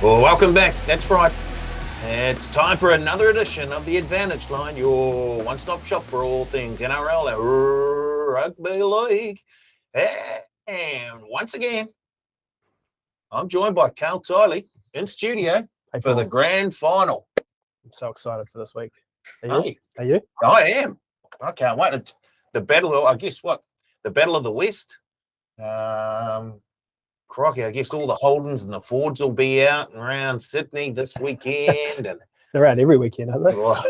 Well, welcome back. That's right. It's time for another edition of the Advantage Line, your one-stop shop for all things NRL and rugby league. And once again, I'm joined by Carl Tiley in studio for the grand final. I'm so excited for this week. Are you? I am. I can't wait. The battle of, the Battle of the West. Crikey, I guess all the Holdens and the Fords will be out and around Sydney this weekend. And they're out every weekend, aren't they? Well,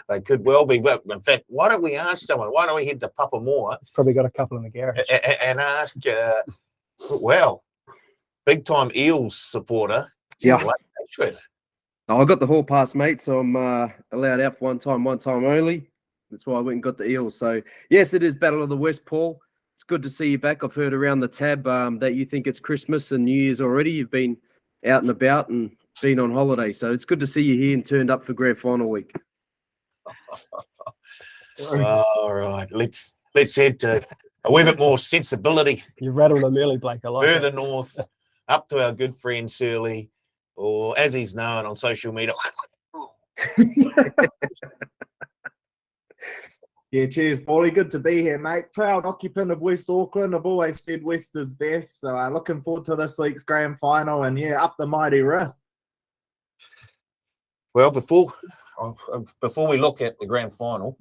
they could well be. But in fact, why don't we ask someone? Why don't we head to Papa Moore? It's probably got a couple in the garage. And ask, big time Eels supporter. Yeah. I got the hall pass, mate, so I'm allowed out for one time only. That's why I went and got the Eels. So, yes, it is Battle of the West, Paul. It's good to see you back. I've heard around the tab that you think it's Christmas and New Year's already. You've been out and about and been on holiday. So it's good to see you here and turned up for grand final week. All right. Let's head to a wee bit more sensibility. You rattled them early, Blake. I like further north, up to our good friend Surly, or as he's known on social media. Yeah, cheers, Paulie. Good to be here, mate. Proud occupant of West Auckland. I've always said West is best, so looking forward to this week's grand final and, up the mighty riff. Well, before we look at the grand final,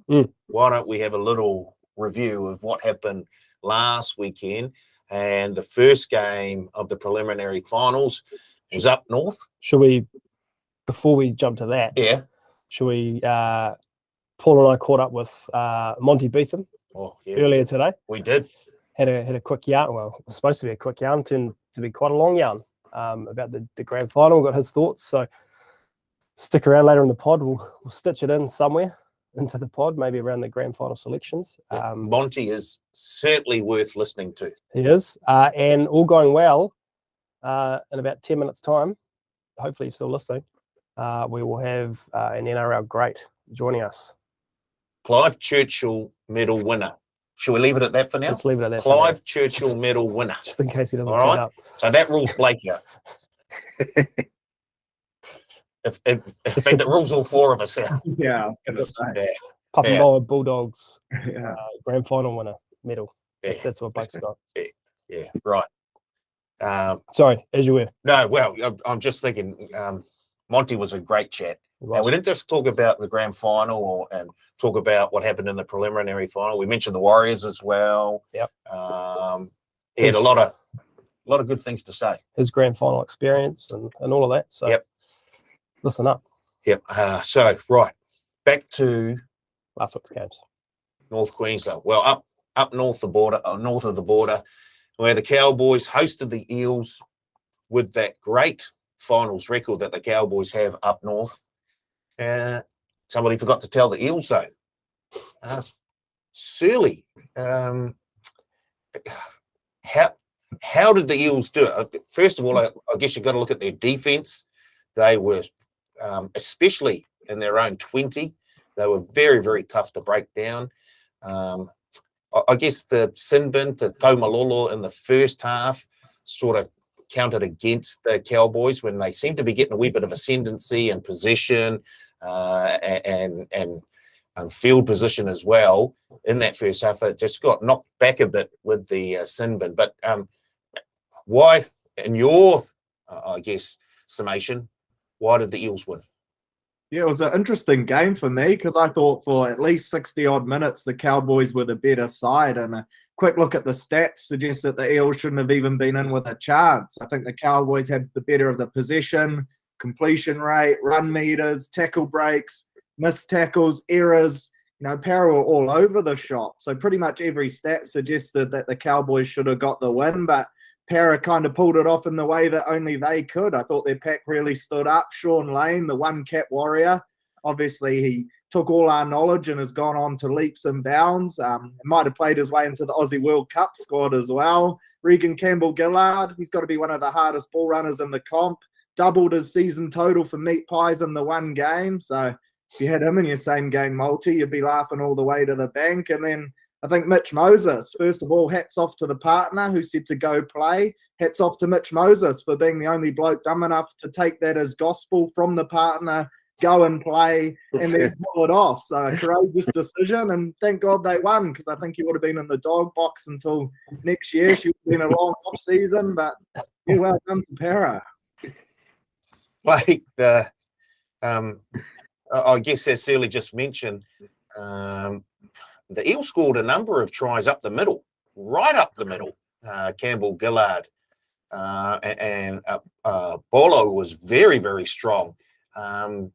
why don't we have a little review of what happened last weekend? And the first game of the preliminary finals was up north. Before we jump to that, should we... Paul and I caught up with Monty Betham earlier today. We did. Had a quick yarn. Well, it was supposed to be a quick yarn, turned to be quite a long yarn about the grand final. Got his thoughts. So stick around later in the pod. We'll stitch it in somewhere into the pod, maybe around the grand final selections. Monty is certainly worth listening to. He is. And all going well, in about 10 minutes' time, hopefully you're still listening, we will have an NRL great joining us. Clive Churchill medal winner. Should we leave it at that for now? Let's leave it at that. Clive Churchill medal winner. Just in case he doesn't turn up. So that rules Blake out. In fact, it rules all four of us out. Yeah. Papa Bulldogs grand final winner medal. Yeah. That's what Blake's got. Yeah, right. Sorry, as you were. No, well, I'm just thinking Monty was a great chat. And we didn't just talk about the grand final and talk about what happened in the preliminary final. We mentioned the Warriors as well. Yep. He had a lot of good things to say. His grand final experience and all of that. So listen up. Yep. So back to last week's games. North Queensland. Well, up north of the border, where the Cowboys hosted the Eels with that great finals record that the Cowboys have up north. Somebody forgot to tell the Eels though. Surly, how did the Eels do it? First of all, I guess you've got to look at their defense. They were, especially in their own 20, they were very, very tough to break down. I guess the sin bin to Taumalolo in the first half sort of counted against the Cowboys when they seemed to be getting a wee bit of ascendancy and possession and field position as well in that first half. It just got knocked back a bit with the sin bin. But why, in your, summation, why did the Eels win? Yeah, it was an interesting game for me because I thought for at least 60-odd minutes the Cowboys were the better side, and a quick look at the stats suggests that the Eels shouldn't have even been in with a chance. I think the Cowboys had the better of the possession, completion rate, run meters, tackle breaks, missed tackles, errors. Para were all over the shop. So pretty much every stat suggested that the Cowboys should have got the win, but Para kind of pulled it off in the way that only they could. I thought their pack really stood up. Sean Lane, the one-cap warrior, obviously he took all our knowledge and has gone on to leaps and bounds. Might have played his way into the Aussie World Cup squad as well. Regan Campbell-Gillard, he's got to be one of the hardest ball runners in the comp. Doubled his season total for meat pies in the one game. So if you had him in your same game multi, you'd be laughing all the way to the bank. And then I think Mitch Moses, first of all, hats off to the partner who said to go play. Hats off to Mitch Moses for being the only bloke dumb enough to take that as gospel from the partner, go and play, and then pull it off. So a courageous decision, and thank God they won, because I think he would have been in the dog box until next year. She would have been a long off season, but yeah, well done to Para. Like I guess as Sealy just mentioned, the Eels scored a number of tries up the middle, right up the middle. Campbell Gillard and Bolo was very, very strong. I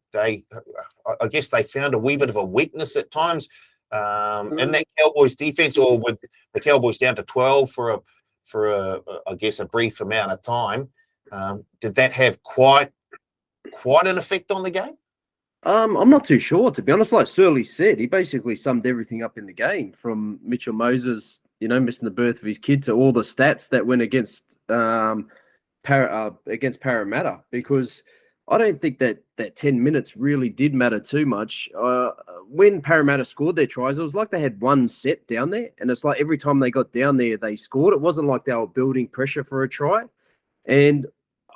guess they found a wee bit of a weakness at times in that Cowboys defense, or with the Cowboys down to 12 for I guess a brief amount of time. Did that have quite an effect on the game? I'm not too sure, to be honest. Like Surly said, he basically summed everything up in the game, from Mitchell Moses, missing the birth of his kid, to all the stats that went against Parramatta, because I don't think that 10 minutes really did matter too much. When Parramatta scored their tries, it was like they had one set down there, and it's like every time they got down there, they scored. It wasn't like they were building pressure for a try. And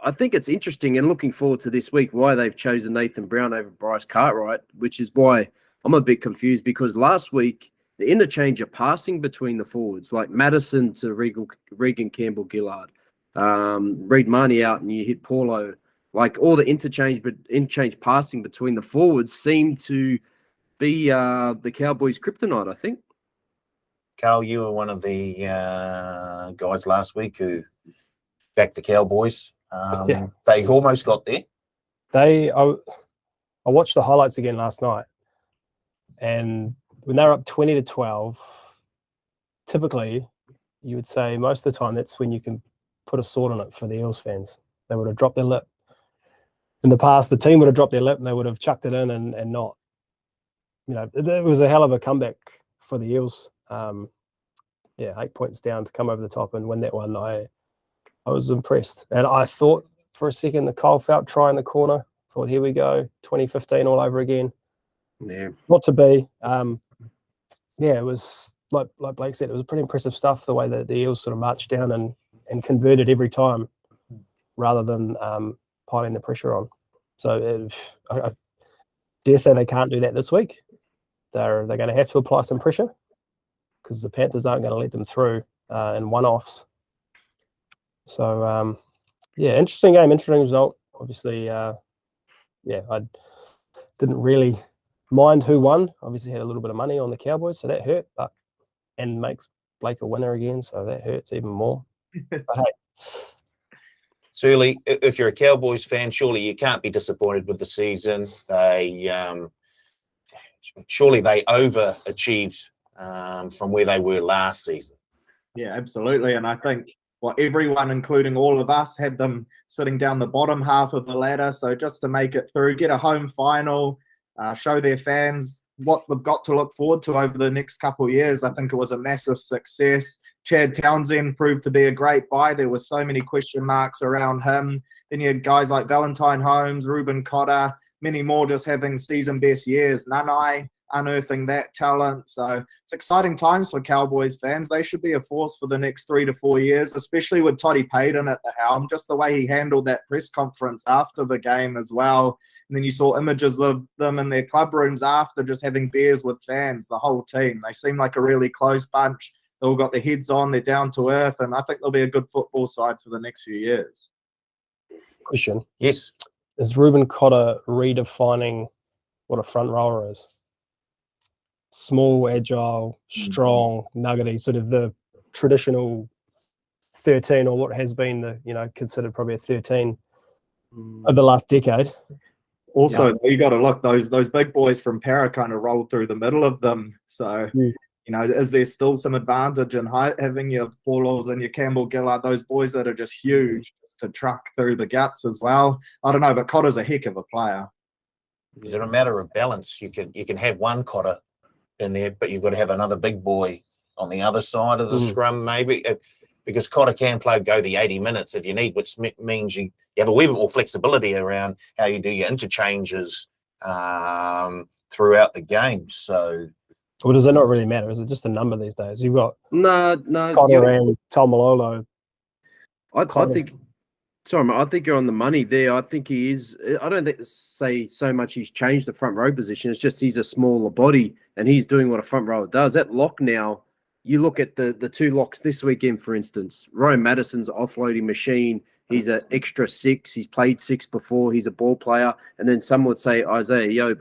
I think it's interesting, and looking forward to this week, why they've chosen Nathan Brown over Bryce Cartwright, which is why I'm a bit confused, because last week, the interchange of passing between the forwards, like Madison to Regan Campbell-Gillard, Reid Marnie out and you hit Paulo, like all the interchange passing between the forwards seemed to be the Cowboys' kryptonite, I think. Carl, you were one of the guys last week who backed the Cowboys. They almost got there. I watched the highlights again last night, and when they're up 20-12, typically you would say most of the time that's when you can put a sword on it for the Eels fans. They would have dropped their lip. In the past, the team would have dropped their lip and they would have chucked it in and not. It was a hell of a comeback for the Eels. 8 points down to come over the top and win that one. I was impressed. And I thought for a second the Kyle Felt try in the corner. Thought, here we go, 2015 all over again. Yeah. Not to be. It was, like Blake said, it was pretty impressive stuff, the way that the Eels sort of marched down and converted every time rather than piling the pressure on. So I dare say they can't do that this week. They're going to have to apply some pressure because the Panthers aren't going to let them through in one-offs. So, interesting game, interesting result. Obviously, I didn't really mind who won. Obviously had a little bit of money on the Cowboys, so that hurt, and makes Blake a winner again, so that hurts even more. But hey. Surely, if you're a Cowboys fan, surely you can't be disappointed with the season. Surely they overachieved from where they were last season. Yeah, absolutely. And I think everyone, including all of us, had them sitting down the bottom half of the ladder. So just to make it through, get a home final, show their fans what they've got to look forward to over the next couple of years, I think it was a massive success. Chad Townsend proved to be a great buy. There were so many question marks around him. Then you had guys like Valentine Holmes, Ruben Cotter, many more just having season best years. Nanai unearthing that talent. So it's exciting times for Cowboys fans. They should be a force for the next 3 to 4 years, especially with Toddy Payton at the helm. Just the way he handled that press conference after the game as well. And then you saw images of them in their club rooms after, just having beers with fans, the whole team. They seem like a really close bunch. They've all got their heads on, they're down to earth, and I think they'll be a good football side for the next few years. Question. Yes. Is Ruben Cotter redefining what a front rower is? Small, agile, strong, nuggety, sort of the traditional 13, or what has been the, considered probably a 13 of the last decade. Also, you got to look, those big boys from Para kind of rolled through the middle of them. So, is there still some advantage in height, having your Paulos and your Campbell Gillard, those boys that are just huge to truck through the guts as well? I don't know, but Cotter's a heck of a player. Is it a matter of balance? You can have one Cotter in there, but you've got to have another big boy on the other side of the scrum, maybe, because Cotter can go the 80 minutes if you need, which means you have a wee bit more flexibility around how you do your interchanges throughout the game. So Or does it not really matter? Is it just a number these days? You've got No, Connor and Taumalolo. I kind of- think. Sorry, mate, I think you're on the money there. I think he is. I don't think say so much he's changed the front row position. It's just he's a smaller body and he's doing what a front rower does. At lock now, you look at the two locks this weekend, for instance. Ryan Madison's an offloading machine. He's an extra 6. He's played 6 before. He's a ball player. And then some would say Isaiah Yeo,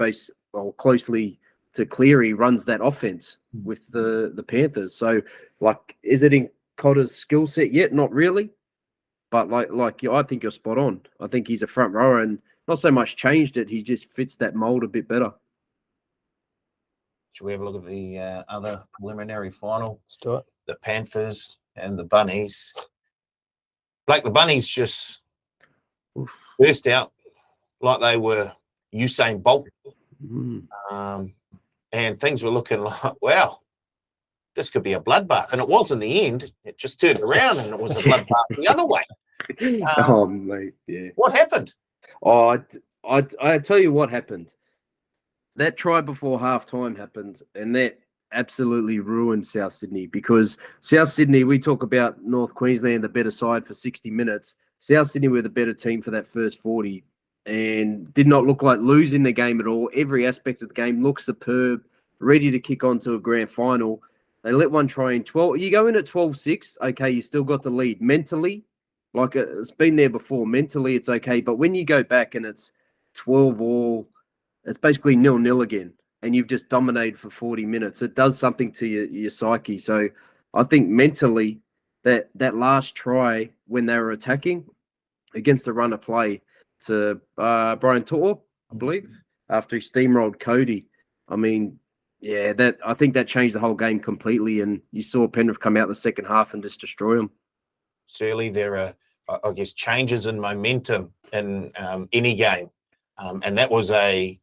closely to Cleary, runs that offense with the Panthers. So, like, is it in Cotter's skill set yet? Not really. But I think you're spot on. I think he's a front rower and not so much changed it. He just fits that mold a bit better. Should we have a look at the other preliminary final? Let's do it. The Panthers and the Bunnies. Like the Bunnies just burst out like they were Usain Bolt. And things were looking like, wow, this could be a bloodbath. And it was in the end. It just turned around and it was a bloodbath the other way. Oh, mate, yeah. What happened? Oh, I tell you what happened. That try before halftime happened, and that absolutely ruined South Sydney because South Sydney, we talk about North Queensland, the better side for 60 minutes. South Sydney were the better team for that first 40 and did not look like losing the game at all. Every aspect of the game looked superb, ready to kick on to a grand final. They let one try in 12. You go in at 12-6, okay, you still got the lead. Mentally, like it's been there before. Mentally, it's okay. But when you go back and it's 12-all, it's basically 0-0 again. And you've just dominated for 40 minutes. It does something to your psyche. So I think mentally that last try when they were attacking against the run of play to Brian Tor, I believe, after he steamrolled Cody. I mean, yeah, I think that changed the whole game completely. And you saw Penrith come out the second half and just destroy them. Certainly there are, I guess, changes in momentum in any game. And that was a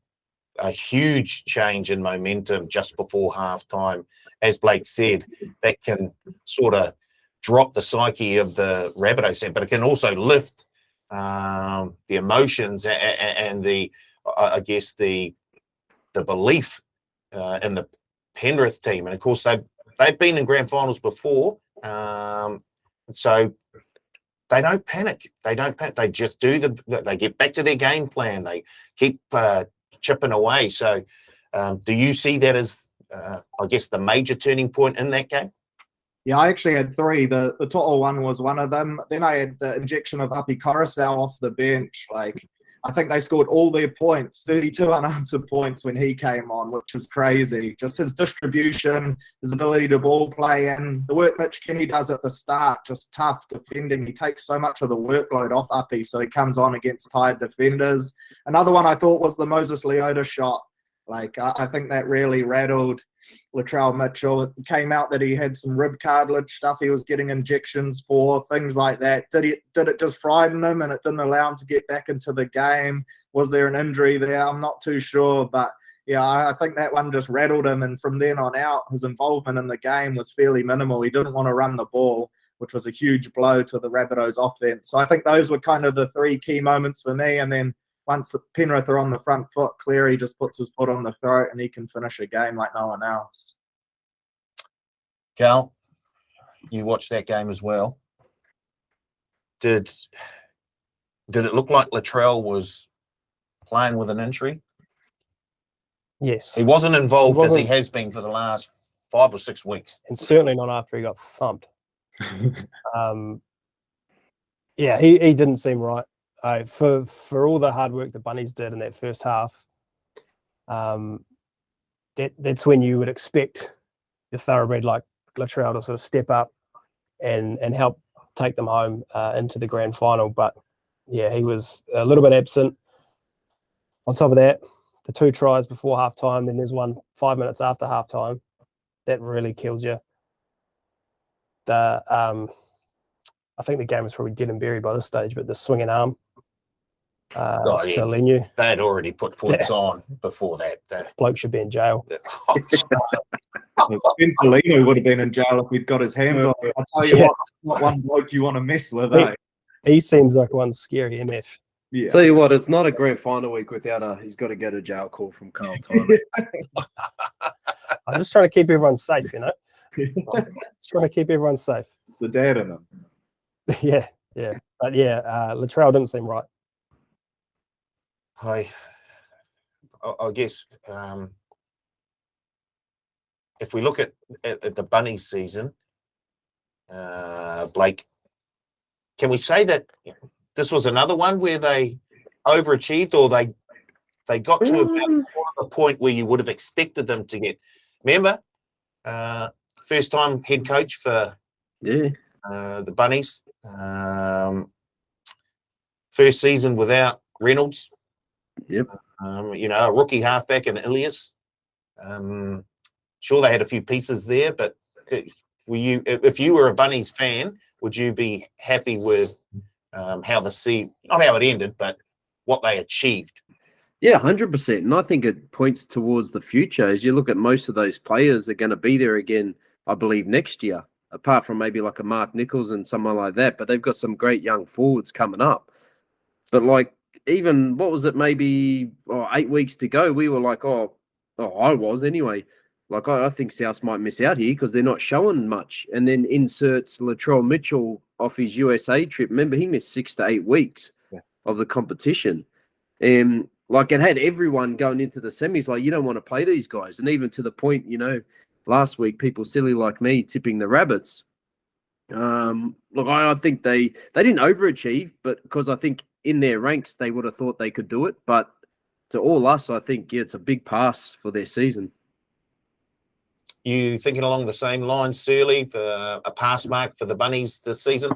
huge change in momentum just before halftime. As Blake said, that can sort of drop the psyche of the Rabbitohs, but it can also lift the emotions and the belief in the Penrith team. And of course, they've been in grand finals before, so they don't panic. They just they get back to their game plan. They keep chipping away. So do you see that as, I guess, the major turning point in that game? Yeah, I actually had 3. The To'o one was one of them. Then I had the injection of Api Coruscant off the bench. Like, I think they scored all their points, 32 unanswered points when he came on, which is crazy. Just his distribution, his ability to ball play, and the work Mitch Kenny does at the start, just tough defending. He takes so much of the workload off Api, so he comes on against tired defenders. Another one I thought was the Moses Leota shot. Like, I think that really rattled Latrell Mitchell. It came out that he had some rib cartilage stuff he was getting injections for, things like that. Did it just frighten him and it didn't allow him to get back into the game? Was there an injury there? I'm not too sure, but yeah, I think that one just rattled him, and from then on out, his involvement in the game was fairly minimal. He didn't want to run the ball, which was a huge blow to the Rabbitohs offense. So I think those were kind of the 3 key moments for me, and then once the Penrith are on the front foot, Cleary just puts his foot on the throat and he can finish a game like no one else. Cal, you watched that game as well. Did it look like Latrell was playing with an injury? Yes. He wasn't involved as he has been for the last 5 or 6 weeks. And certainly not after he got thumped. Yeah, he didn't seem right. For all the hard work the Bunnies did in that first half, that's when you would expect the thoroughbred like Latrell to sort of step up and help take them home into the grand final. But yeah, he was a little bit absent. On top of that, the 2 tries before halftime, then there's one 5 minutes after halftime. That really kills you. I think the game was probably dead and buried by this stage, but the swinging arm to Lenu. They had already put points on before that. Bloke should be in jail. Spencer Lenu would have been in jail if he'd got his hands on it. I'll tell you what, not one bloke you want to mess with, eh? He seems like one scary MF. Yeah. Tell you what, it's not a grand final week without he's got to go to jail call from Carl Tyler. I'm just trying to keep everyone safe, you know. Just trying to keep everyone safe. The dad in him. Yeah. But yeah, Latrell didn't seem right. I guess if we look at the Bunnies season, Blake, can we say that this was another one where they overachieved, or they got to about the point where you would have expected them to get? Remember, first time head coach for the Bunnies, first season without Reynolds. Yep. A rookie halfback in Ilias. Sure, they had a few pieces there, but if you were a Bunnies fan, would you be happy with not how it ended, but what they achieved? Yeah, 100%. And I think it points towards the future. As you look at most of those players are going to be there again, I believe, next year, apart from maybe like a Mark Nichols and someone like that. But they've got some great young forwards coming up. But like, even, what was it, maybe 8 weeks to go, we were like, I was anyway. Like, I think South might miss out here because they're not showing much. And then inserts Latrell Mitchell off his USA trip. Remember, he missed 6 to 8 weeks of the competition. And like, it had everyone going into the semis like, you don't want to play these guys. And even to the point, last week, people silly like me tipping the Rabbits. Look, I think they didn't overachieve, but because I think in their ranks, they would have thought they could do it. But to all us, I think it's a big pass for their season. You thinking along the same lines, Surly, for a pass mark for the Bunnies this season?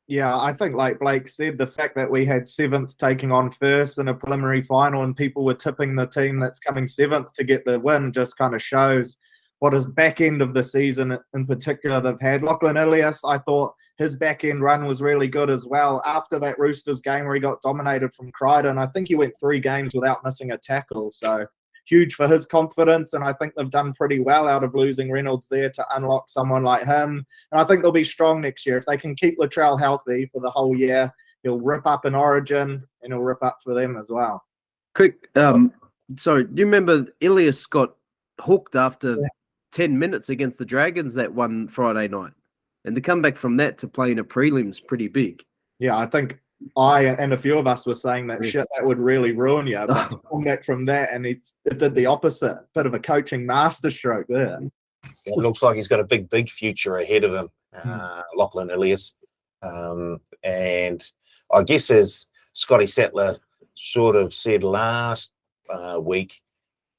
Yeah, I think like Blake said, the fact that we had 7th taking on 1st in a preliminary final and people were tipping the team that's coming 7th to get the win just kind of shows what his back end of the season in particular they've had. Lachlan Ilias, I thought his back end run was really good as well. After that Roosters game where he got dominated from Crichton, I think he went 3 games without missing a tackle. So huge for his confidence, and I think they've done pretty well out of losing Reynolds there to unlock someone like him. And I think they'll be strong next year. If they can keep Latrell healthy for the whole year, he'll rip up in Origin, and he'll rip up for them as well. Quick, sorry, do you remember Ilias got hooked after 10 minutes against the Dragons that one Friday night? And to come back from that to play in a prelim's pretty big. Yeah, I think I and a few of us were saying that shit that would really ruin you. But to come back from that, and it did the opposite. Bit of a coaching masterstroke there. It looks like he's got a big future ahead of him, Lachlan Ilias. And I guess as Scotty Sattler sort of said last week,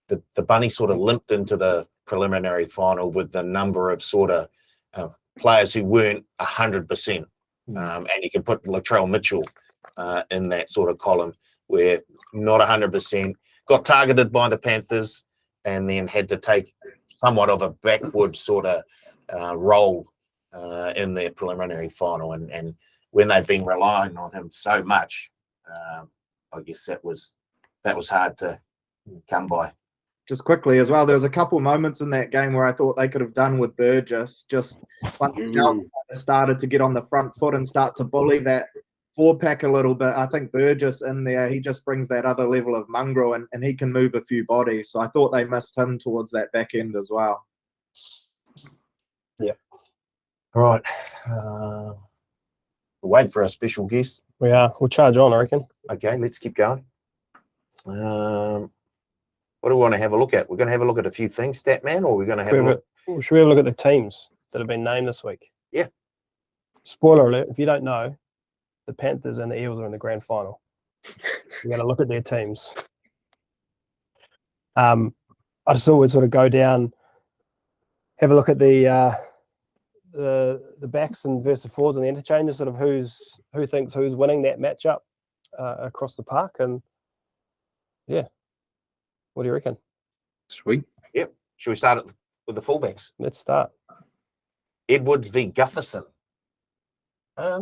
the Bunnies sort of limped into the preliminary final with the number of sort of players who weren't 100%. And you can put Latrell Mitchell in that sort of column where not 100%, got targeted by the Panthers and then had to take somewhat of a backward sort of role in their preliminary final. And when they've been relying on him so much, I guess that was hard to come by. Just quickly as well, there was a couple moments in that game where I thought they could have done with Burgess. Just once South started to get on the front foot and start to bully that 4-pack a little bit, I think Burgess in there, he just brings that other level of mongrel and he can move a few bodies. So I thought they missed him towards that back end as well. Yeah. All right. We'll wait for our special guest. We are. We'll charge on, I reckon. Okay, let's keep going. What do we want to have a look at? We're going to have a look at a few things, Statman, or we're going to have a look? Should we have a look at the teams that have been named this week? Yeah. Spoiler alert, if you don't know, the Panthers and the Eels are in the grand final. We're going to look at their teams. I just thought we'd sort of go down, have a look at the backs and versus forwards and the interchanges, sort of who thinks who's winning that matchup across the park. And yeah. What do you reckon? Sweet. Yep. Should we start with the fullbacks? Let's start. Edwards v. Gutherson. I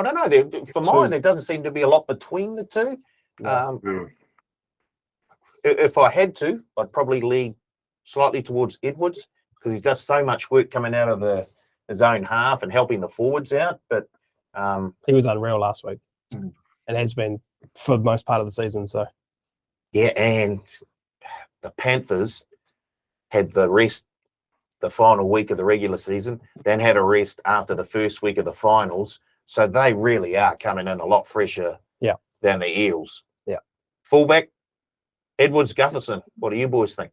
don't know. For mine, there doesn't seem to be a lot between the two. If I had to, I'd probably lean slightly towards Edwards because he does so much work coming out of his own half and helping the forwards out. But he was unreal last week and has been for most part of the season. So. Yeah, and the Panthers, had the rest the final week of the regular season, then had a rest after the first week of the finals. So they really are coming in a lot fresher than the Eels. Yeah. Fullback, Edwards, Gutherson. What do you boys think?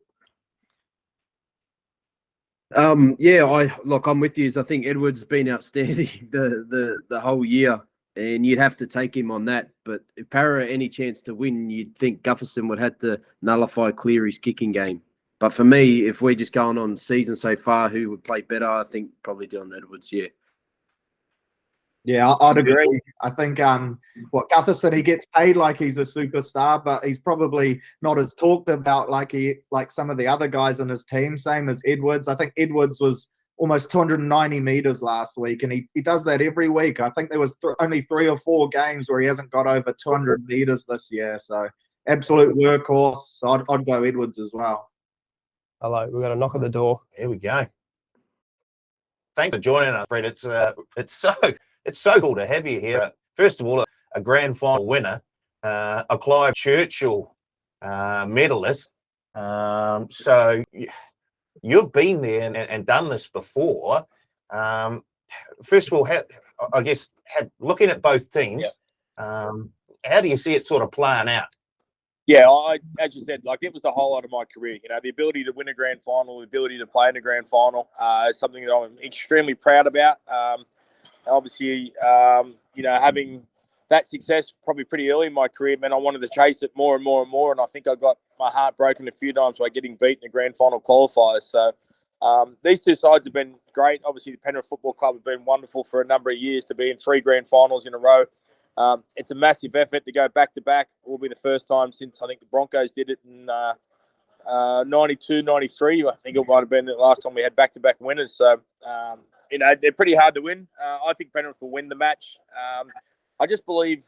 I'm with you. I think Edwards has been outstanding the whole year, and you'd have to take him on that. But if Para any chance to win, you'd think Gutherson would have to nullify Cleary's kicking game. But for me, if we're just going on season so far, who would play better? I think probably Dylan Edwards. Yeah. Yeah, I'd agree. I think Gutherson, he gets paid like he's a superstar, but he's probably not as talked about like some of the other guys in his team. Same as Edwards. I think Edwards was almost 290 meters last week, and he does that every week. I think there was only 3 or 4 games where he hasn't got over 200 meters this year. So absolute workhorse. So I'd go Edwards as well. Hello, we've got a knock at the door. Here we go. Thanks for joining us, Brett. It's so cool to have you here. First of all, a grand final winner, a Clive Churchill medalist. So you've been there and done this before. First of all, looking at both teams, how do you see it sort of playing out? Yeah, as you said, like it was the highlight of my career. You know, the ability to win a grand final, the ability to play in a grand final is something that I'm extremely proud about. Obviously, having that success probably pretty early in my career meant I wanted to chase it more and more and more. And I think I got my heart broken a few times by getting beat in the grand final qualifiers. So these two sides have been great. Obviously, the Penrith Football Club have been wonderful for a number of years to be in 3 grand finals in a row. It's a massive effort to go back-to-back. It will be the first time since I think the Broncos did it in 92, 93. I think it might have been the last time we had back-to-back winners. So, they're pretty hard to win. I think Penrith will win the match. I just believe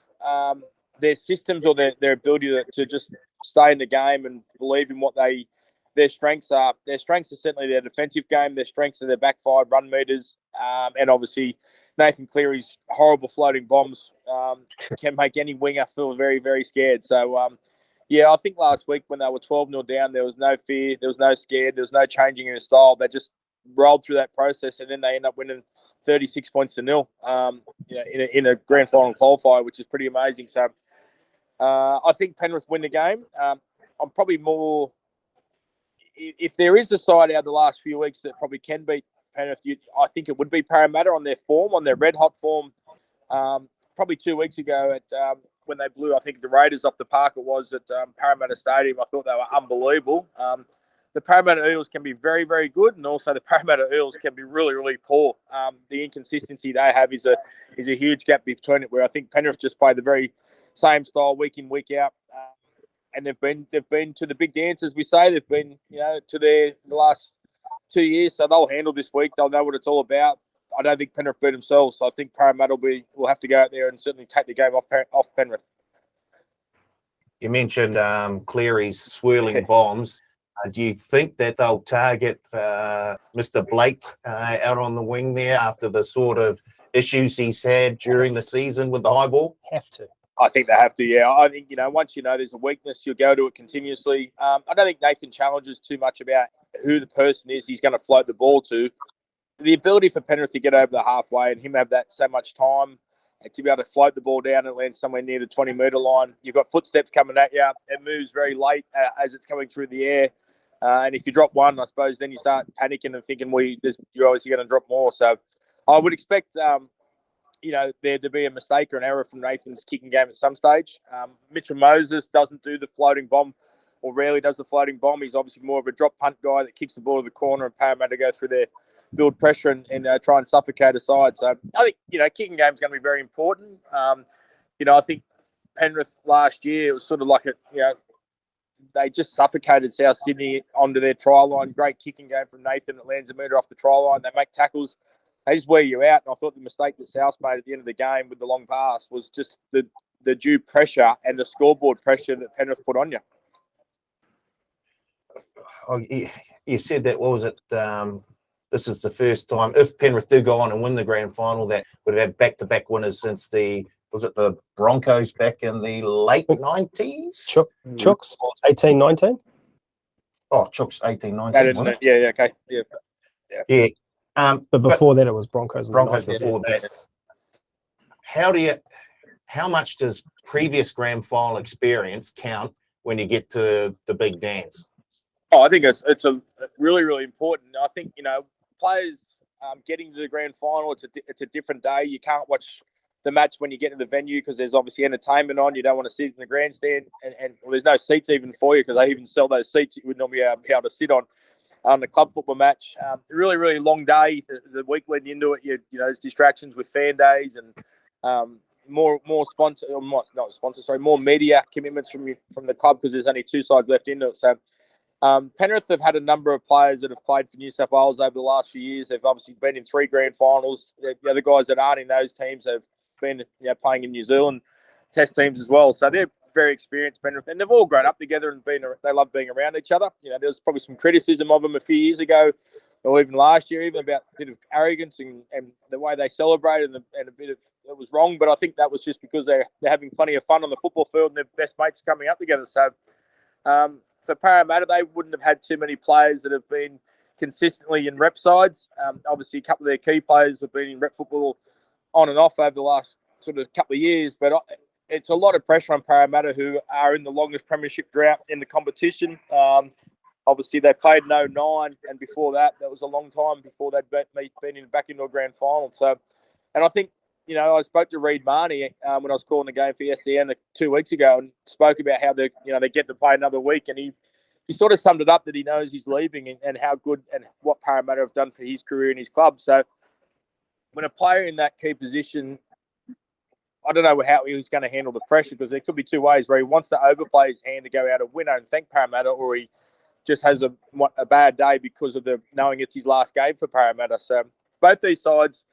their systems or their ability to just stay in the game and believe in what their strengths are. Their strengths are certainly their defensive game. Their strengths are their back 5 run meters. And obviously Nathan Cleary's horrible floating bombs can make any winger feel very, very scared. So, I think last week when they were 12-0 down, there was no fear, there was no scared, there was no changing in the style. They just rolled through that process, and then they end up winning 36 points to 0 in a grand final qualifier, which is pretty amazing. So I think Penrith win the game. I'm probably more – if there is a side out of the last few weeks that probably can beat Penrith, I think it would be Parramatta on their form, on their red-hot form. Probably 2 weeks ago at when they blew, I think, the Raiders off the park it was at Parramatta Stadium. I thought they were unbelievable. The Parramatta Eels can be very, very good, and also the Parramatta Eels can be really, really poor. The inconsistency they have is a huge gap between it, where I think Penrith just play the very same style week in, week out. And they've been to the big dance, as we say. They've been, to the last 2 years, so they'll handle this week. They'll know what it's all about. I don't think Penrith beat themselves, so I think Parramatta will have to go out there and certainly take the game off Penrith. You mentioned Cleary's swirling bombs. Do you think that they'll target Mr. Blake out on the wing there after the sort of issues he's had during the season with the high ball? Have to. I think they have to, yeah. I think, once there's a weakness, you'll go to it continuously. I don't think Nathan challenges too much about who the person is he's going to float the ball to. The ability for Penrith to get over the halfway and him have that so much time to be able to float the ball down and land somewhere near the 20-metre line. You've got footsteps coming at you. It moves very late as it's coming through the air. And if you drop one, I suppose, then you start panicking and thinking, you're obviously going to drop more. So I would expect, there to be a mistake or an error from Nathan's kicking game at some stage. Mitchell Moses doesn't do the floating bomb, or rarely does the floating bomb. He's obviously more of a drop punt guy that kicks the ball to the corner, and Parramatta go through there, build pressure and try and suffocate a side. So I think, kicking game is going to be very important. I think Penrith last year, it was sort of like they just suffocated South Sydney onto their try line. Great kicking game from Nathan that lands a metre off the try line. They make tackles. They just wear you out. And I thought the mistake that South made at the end of the game with the long pass was just the due pressure and the scoreboard pressure that Penrith put on you. Oh, you said that, what was it? This is the first time, if Penrith do go on and win the grand final, that would have had back-to-back winners since the Broncos back in the late 90s? Chooks, 18, 19? Oh, Chook's 18, That 19, didn't, wasn't it? yeah, okay, yeah. Yeah. But before that, it was Broncos. And Broncos the Knights, before that. How much does previous grand final experience count when you get to the big dance? Oh, I think it's a really, really important. I think, players getting to the grand final, it's a different day. You can't watch the match when you get to the venue because there's obviously entertainment on. You don't want to sit in the grandstand, and there's no seats even for you because they even sell those seats you would normally be able to sit on the club football match. Really, really long day. The week leading into it, there's distractions with fan days and more sponsor, or not sponsor, sorry, more media commitments from the club because there's only two sides left into it. So Penrith have had a number of players that have played for New South Wales over the last few years. They've obviously been in 3 grand finals. The other guys that aren't in those teams have been playing in New Zealand test teams as well. So they're very experienced, Penrith, and they've all grown up together and they love being around each other. There was probably some criticism of them a few years ago or even last year, even about a bit of arrogance and the way they celebrated and a bit of it was wrong. But I think that was just because they're having plenty of fun on the football field and their best mates coming up together. So for Parramatta, they wouldn't have had too many players that have been consistently in rep sides. Obviously, a couple of their key players have been in rep football on and off over the last sort of couple of years. But it's a lot of pressure on Parramatta, who are in the longest premiership drought in the competition. Obviously, they played in 2009, and before that was a long time before they'd been back into a grand final. So, and I think, I spoke to Reid Marnie when I was calling the game for SEN 2 weeks ago and spoke about how they get to play another week. And he sort of summed it up that he knows he's leaving and how good and what Parramatta have done for his career in his club. So when a player in that key position, I don't know how he was going to handle the pressure because there could be two ways where he wants to overplay his hand to go out a winner and thank Parramatta, or he just has a bad day because of knowing it's his last game for Parramatta. So both these sides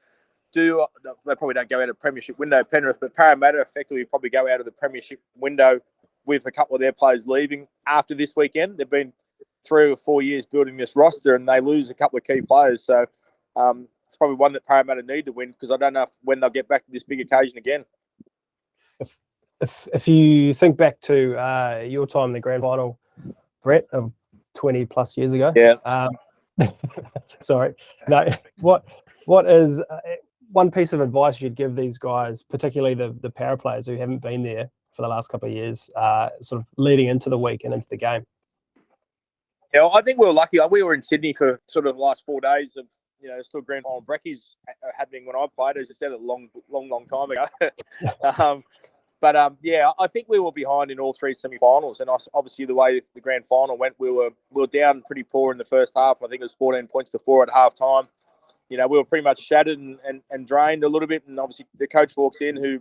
they probably don't go out of premiership window, Penrith, but Parramatta effectively probably go out of the premiership window with a couple of their players leaving after this weekend. They've been 3 or 4 years building this roster and they lose a couple of key players. So it's probably one that Parramatta need to win because I don't know when they'll get back to this big occasion again. If you think back to your time in the grand final, Brett, of 20 plus years ago. Yeah. Sorry. No. What is one piece of advice you'd give these guys, particularly the power players who haven't been there for the last couple of years, sort of leading into the week and into the game? Yeah, I think we were lucky. We were in Sydney for sort of the last 4 days of, still grand final breckies happening when I played. As I said, a long time ago. But I think we were behind in all 3 semi-finals, and obviously the way the grand final went, we were down pretty poor in the first half. I think it was 14 points to 4 at half time. We were pretty much shattered and drained a little bit, and obviously the coach walks in, who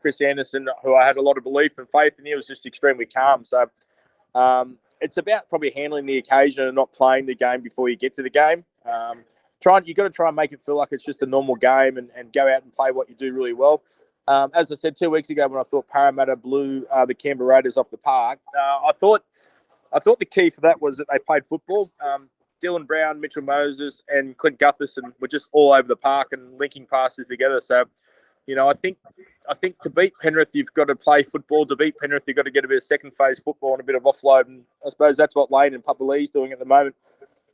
Chris Anderson, who I had a lot of belief and faith in, he was just extremely calm. So it's about probably handling the occasion and not playing the game before you get to the game. You've got to try and make it feel like it's just a normal game and go out and play what you do really well. As I said 2 weeks ago when I thought Parramatta blew the Canberra Raiders off the park, I thought the key for that was that they played football. Dylan Brown, Mitchell Moses, and Clint Gutherson were just all over the park and linking passes together. So, I think to beat Penrith, you've got to play football. To beat Penrith, you've got to get a bit of second phase football and a bit of offload. And I suppose that's what Lane and Papa Lee's doing at the moment.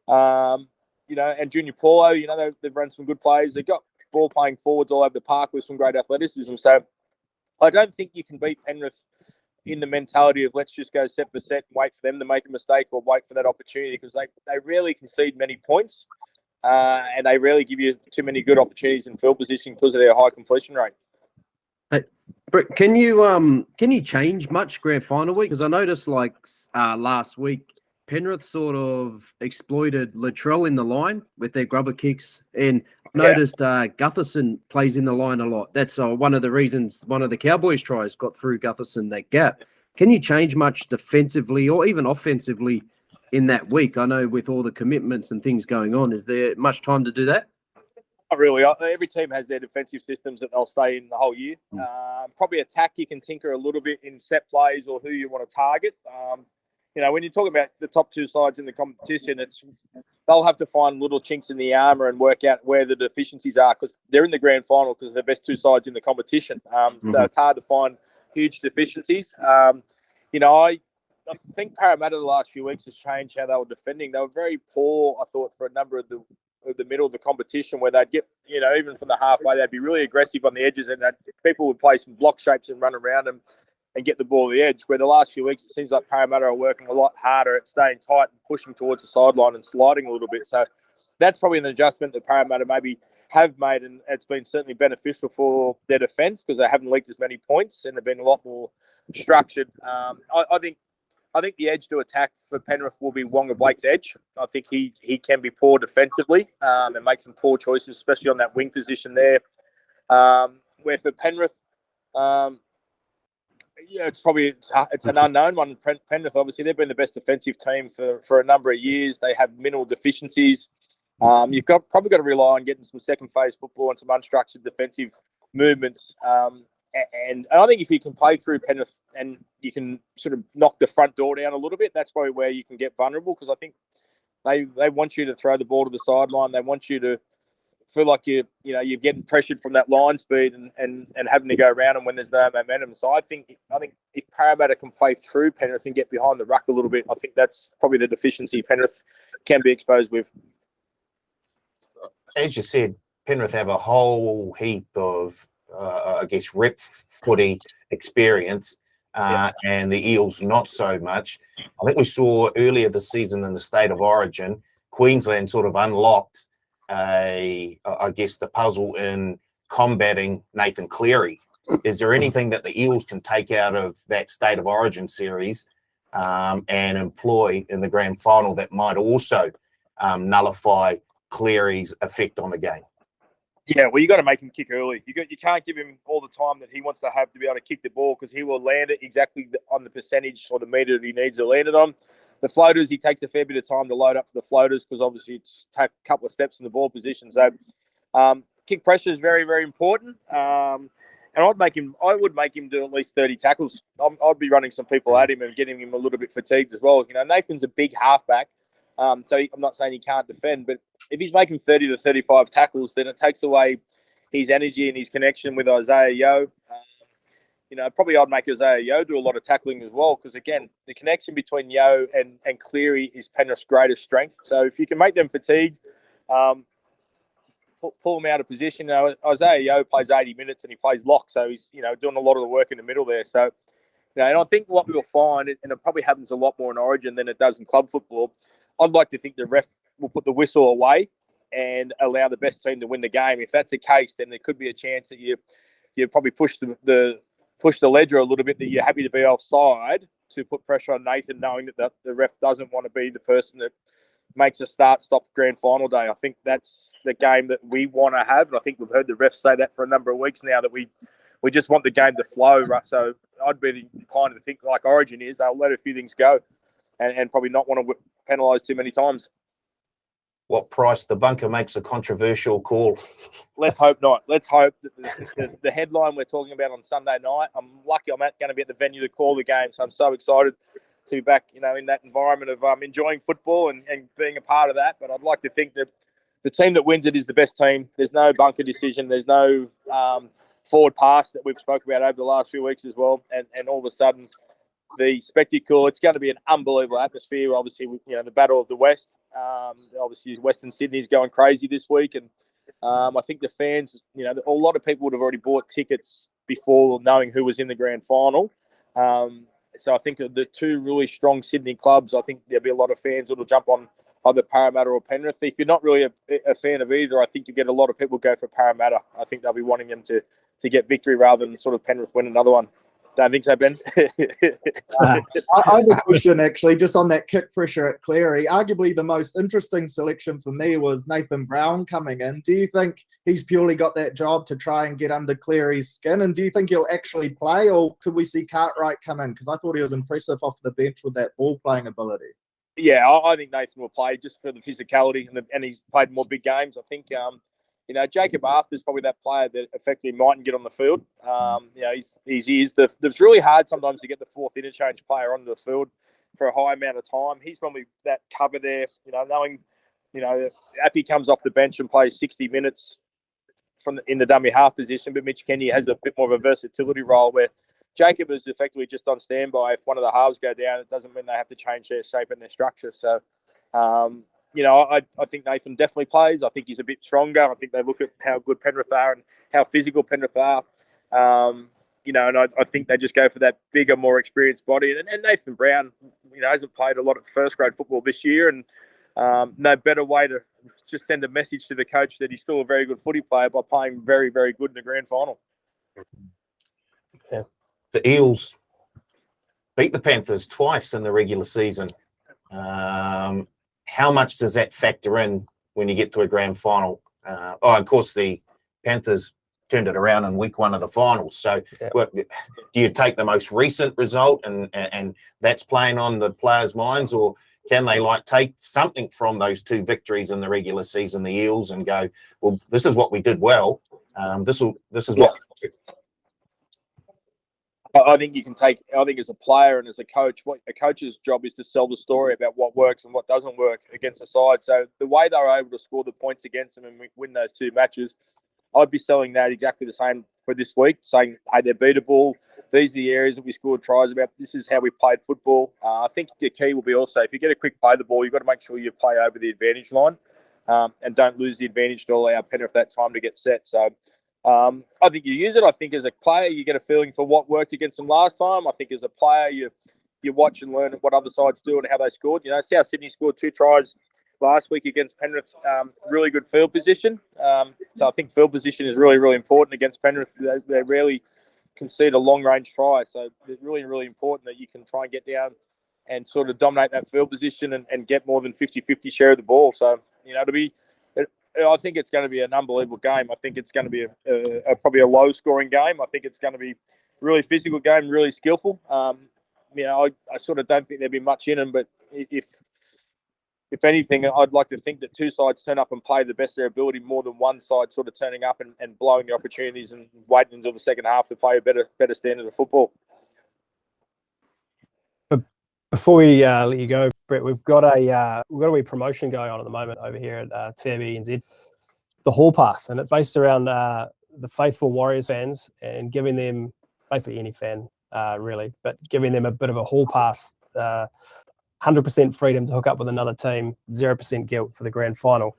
And Junior Paulo, they've run some good plays. They've got ball playing forwards all over the park with some great athleticism. So I don't think you can beat Penrith in the mentality of let's just go set for set and wait for them to make a mistake or wait for that opportunity, because they rarely concede many points and they rarely give you too many good opportunities in field position because of their high completion rate. Hey, Brett, can you change much grand final week? Because I noticed last week Penrith sort of exploited Latrell in the line with their grubber kicks, and noticed Gutherson plays in the line a lot. That's one of the reasons one of the Cowboys tries got through Gutherson, that gap. Can you change much defensively or even offensively in that week? I know with all the commitments and things going on, is there much time to do that? Not really. Every team has their defensive systems that they'll stay in the whole year. Probably attack, you can tinker a little bit in set plays or who you want to target. When you talk about the top 2 sides in the competition, they'll have to find little chinks in the armour and work out where the deficiencies are, because they're in the grand final because they're the best 2 sides in the competition. So it's hard to find huge deficiencies. I think Parramatta the last few weeks has changed how they were defending. They were very poor, I thought, for a number of the middle of the competition, where they'd get, even from the halfway, they'd be really aggressive on the edges, and that people would play some block shapes and run around them and get the ball at the edge. Where the last few weeks, it seems like Parramatta are working a lot harder at staying tight and pushing towards the sideline and sliding a little bit. So that's probably an adjustment that Parramatta maybe have made, and it's been certainly beneficial for their defence because they haven't leaked as many points and they've been a lot more structured. I think the edge to attack for Penrith will be Wonga Blake's edge. I think he can be poor defensively and make some poor choices, especially on that wing position there. Where for Penrith, it's an unknown one. Penrith, obviously, they've been the best defensive team for a number of years. They have minimal deficiencies. You've probably got to rely on getting some second phase football and some unstructured defensive movements. And I think if you can play through Penrith and you can sort of knock the front door down a little bit, that's probably where you can get vulnerable, because I think they want you to throw the ball to the sideline. They want you to feel like you're getting pressured from that line speed and having to go around them when there's no momentum. So I think if Parramatta can play through Penrith and get behind the ruck a little bit, I think that's probably the deficiency Penrith can be exposed with. As you said, Penrith have a whole heap of rep footy experience, and the Eels not so much. I think we saw earlier this season in the State of Origin, Queensland sort of unlocked the puzzle in combating Nathan Cleary. Is there anything that the Eels can take out of that State of Origin series and employ in the grand final that might also nullify Cleary's effect on the game? Yeah, well, you got to make him kick early. You can't give him all the time that he wants to have to be able to kick the ball, because he will land it exactly on the percentage or the meter that he needs to land it on. The floaters, he takes a fair bit of time to load up for the floaters, because obviously it's take a couple of steps in the ball position. So kick pressure is very, very important. And I would make him do at least 30 tackles. I'd be running some people at him and getting him a little bit fatigued as well. Nathan's a big halfback, so I'm not saying he can't defend, but if he's making 30 to 35 tackles, then it takes away his energy and his connection with Isaiah Yeo. Probably I'd make Isaiah Yeo do a lot of tackling as well, because, again, the connection between Yeo and Cleary is Penrith's greatest strength. So if you can make them fatigued, pull them out of position. Isaiah Yeo plays 80 minutes and he plays lock, so he's doing a lot of the work in the middle there. So, and I think what we'll find, and it probably happens a lot more in Origin than it does in club football, I'd like to think the ref will put the whistle away and allow the best team to win the game. If that's the case, then there could be a chance that you probably push the ledger a little bit, that you're happy to be offside to put pressure on Nathan, knowing that the ref doesn't want to be the person that makes a start-stop grand final day. I think that's the game that we want to have, and I think we've heard the refs say that for a number of weeks now, that we just want the game to flow. Right? So I'd be inclined to think like Origin is, they'll let a few things go and probably not want to penalise too many times. What price the bunker makes a controversial call? Let's hope not. Let's hope that the headline we're talking about on Sunday night, I'm lucky I'm going to be at the venue to call the game, so I'm so excited to be back, in that environment of enjoying football and being a part of that. But I'd like to think that the team that wins it is the best team. There's no bunker decision. There's no forward pass that we've spoken about over the last few weeks as well. And all of a sudden, the spectacle, it's going to be an unbelievable atmosphere. Obviously, the Battle of the West. Obviously, Western Sydney's going crazy this week. And I think the fans, a lot of people would have already bought tickets before knowing who was in the grand final. So I think the two really strong Sydney clubs, I think there'll be a lot of fans that will jump on either Parramatta or Penrith. If you're not really a fan of either, I think you get a lot of people go for Parramatta. I think they'll be wanting them to get victory rather than sort of Penrith win another one. Don't think so, Ben? I have a question, actually, just on that kick pressure at Cleary. Arguably the most interesting selection for me was Nathan Brown coming in. Do you think he's purely got that job to try and get under Cleary's skin? And do you think he'll actually play, or could we see Cartwright come in? Because I thought he was impressive off the bench with that ball-playing ability. Yeah, I think Nathan will play just for the physicality, and he's played more big games. I think, Jacob Arthur's probably that player that effectively mightn't get on the field. It's really hard sometimes to get the fourth interchange player onto the field for a high amount of time. He's probably that cover there, knowing, Appy comes off the bench and plays 60 minutes in the dummy half position, but Mitch Kenny has a bit more of a versatility role where Jacob is effectively just on standby. If one of the halves go down, it doesn't mean they have to change their shape and their structure. So, I think Nathan definitely plays. I think he's a bit stronger. I think they look at how good Penrith are and how physical Penrith are. And I think they just go for that bigger, more experienced body. And Nathan Brown, hasn't played a lot of first-grade football this year, and no better way to just send a message to the coach that he's still a very good footy player by playing very, very good in the grand final. Yeah. The Eels beat the Panthers twice in the regular season. How much does that factor in when you get to a grand final? Of course, the Panthers turned it around in week 1 of the finals. So do you take the most recent result and that's playing on the players' minds, or can they take something from those 2 victories in the regular season, the Eels, and go, well, this is what we did well. This is what. I think you can take. I think as a player and as a coach, what a coach's job is to sell the story about what works and what doesn't work against a side. So the way they were able to score the points against them and win those 2 matches, I'd be selling that exactly the same for this week, saying, hey, they're beatable. These are the areas that we scored tries about. This is how we played football. I think the key will be also, if you get a quick play the ball, you've got to make sure you play over the advantage line and don't lose the advantage to allow Penrith that time to get set. So I think you use it. I think as a player, you get a feeling for what worked against them last time. I think as a player, you watch and learn what other sides do and how they scored. South Sydney scored 2 tries last week against Penrith, really good field position. So I think field position is really, really important against Penrith. They rarely concede a long-range try. So it's really, really important that you can try and get down and sort of dominate that field position and get more than 50-50 share of the ball. So, I think it's going to be an unbelievable game. I think it's going to be probably a low-scoring game. I think it's going to be really physical game, really skillful. I sort of don't think there'll be much in them, but if anything, I'd like to think that 2 sides turn up and play the best of their ability more than one side sort of turning up and blowing the opportunities and waiting until the second half to play a better standard of football. But before we let you go, Brett, we've got a wee promotion going on at the moment over here at TABNZ, the Hall Pass, and it's based around the faithful Warriors fans and giving them, basically any fan really, but giving them a bit of a Hall Pass. 100% freedom to hook up with another team, 0% guilt for the grand final.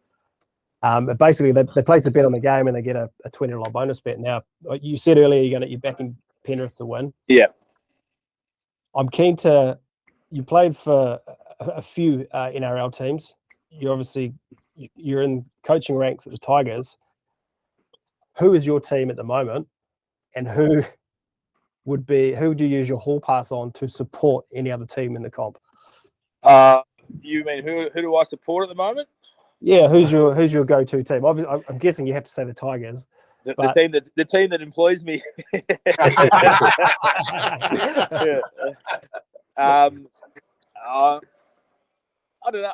But basically, they place a bet on the game and they get a $20 bonus bet. Now, you said earlier you're backing Penrith to win. Yeah. I'm keen to. You played for a few NRL teams. You're in coaching ranks at the Tigers. Who is your team at the moment, and who would you use your Hall Pass on to support any other team in the comp? You mean who do I support at the moment? Yeah, who's your go-to team? I'm guessing you have to say the Tigers. The team that employs me. I don't know.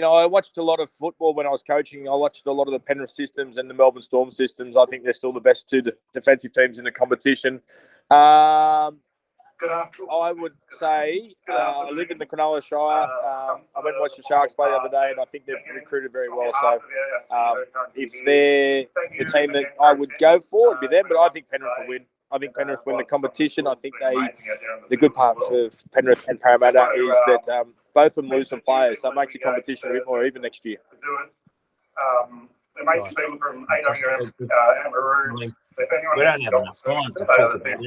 I watched a lot of football when I was coaching. I watched a lot of the Penrith systems and the Melbourne Storm systems. I think they're still the best 2 defensive teams in the competition. I would say I live in the Cronulla Shire. I went and watched the Sharks play the other day, and I think they've recruited very well. So if they're the team that I would go for, it'd be them. But I think Penrith will win. I think Penrith win the competition. I think the good part for Penrith and Parramatta is that both of them lose some players, so it makes the competition a bit more even next year. There may be people from AWM, Amaroo. We don't have enough time to talk about it.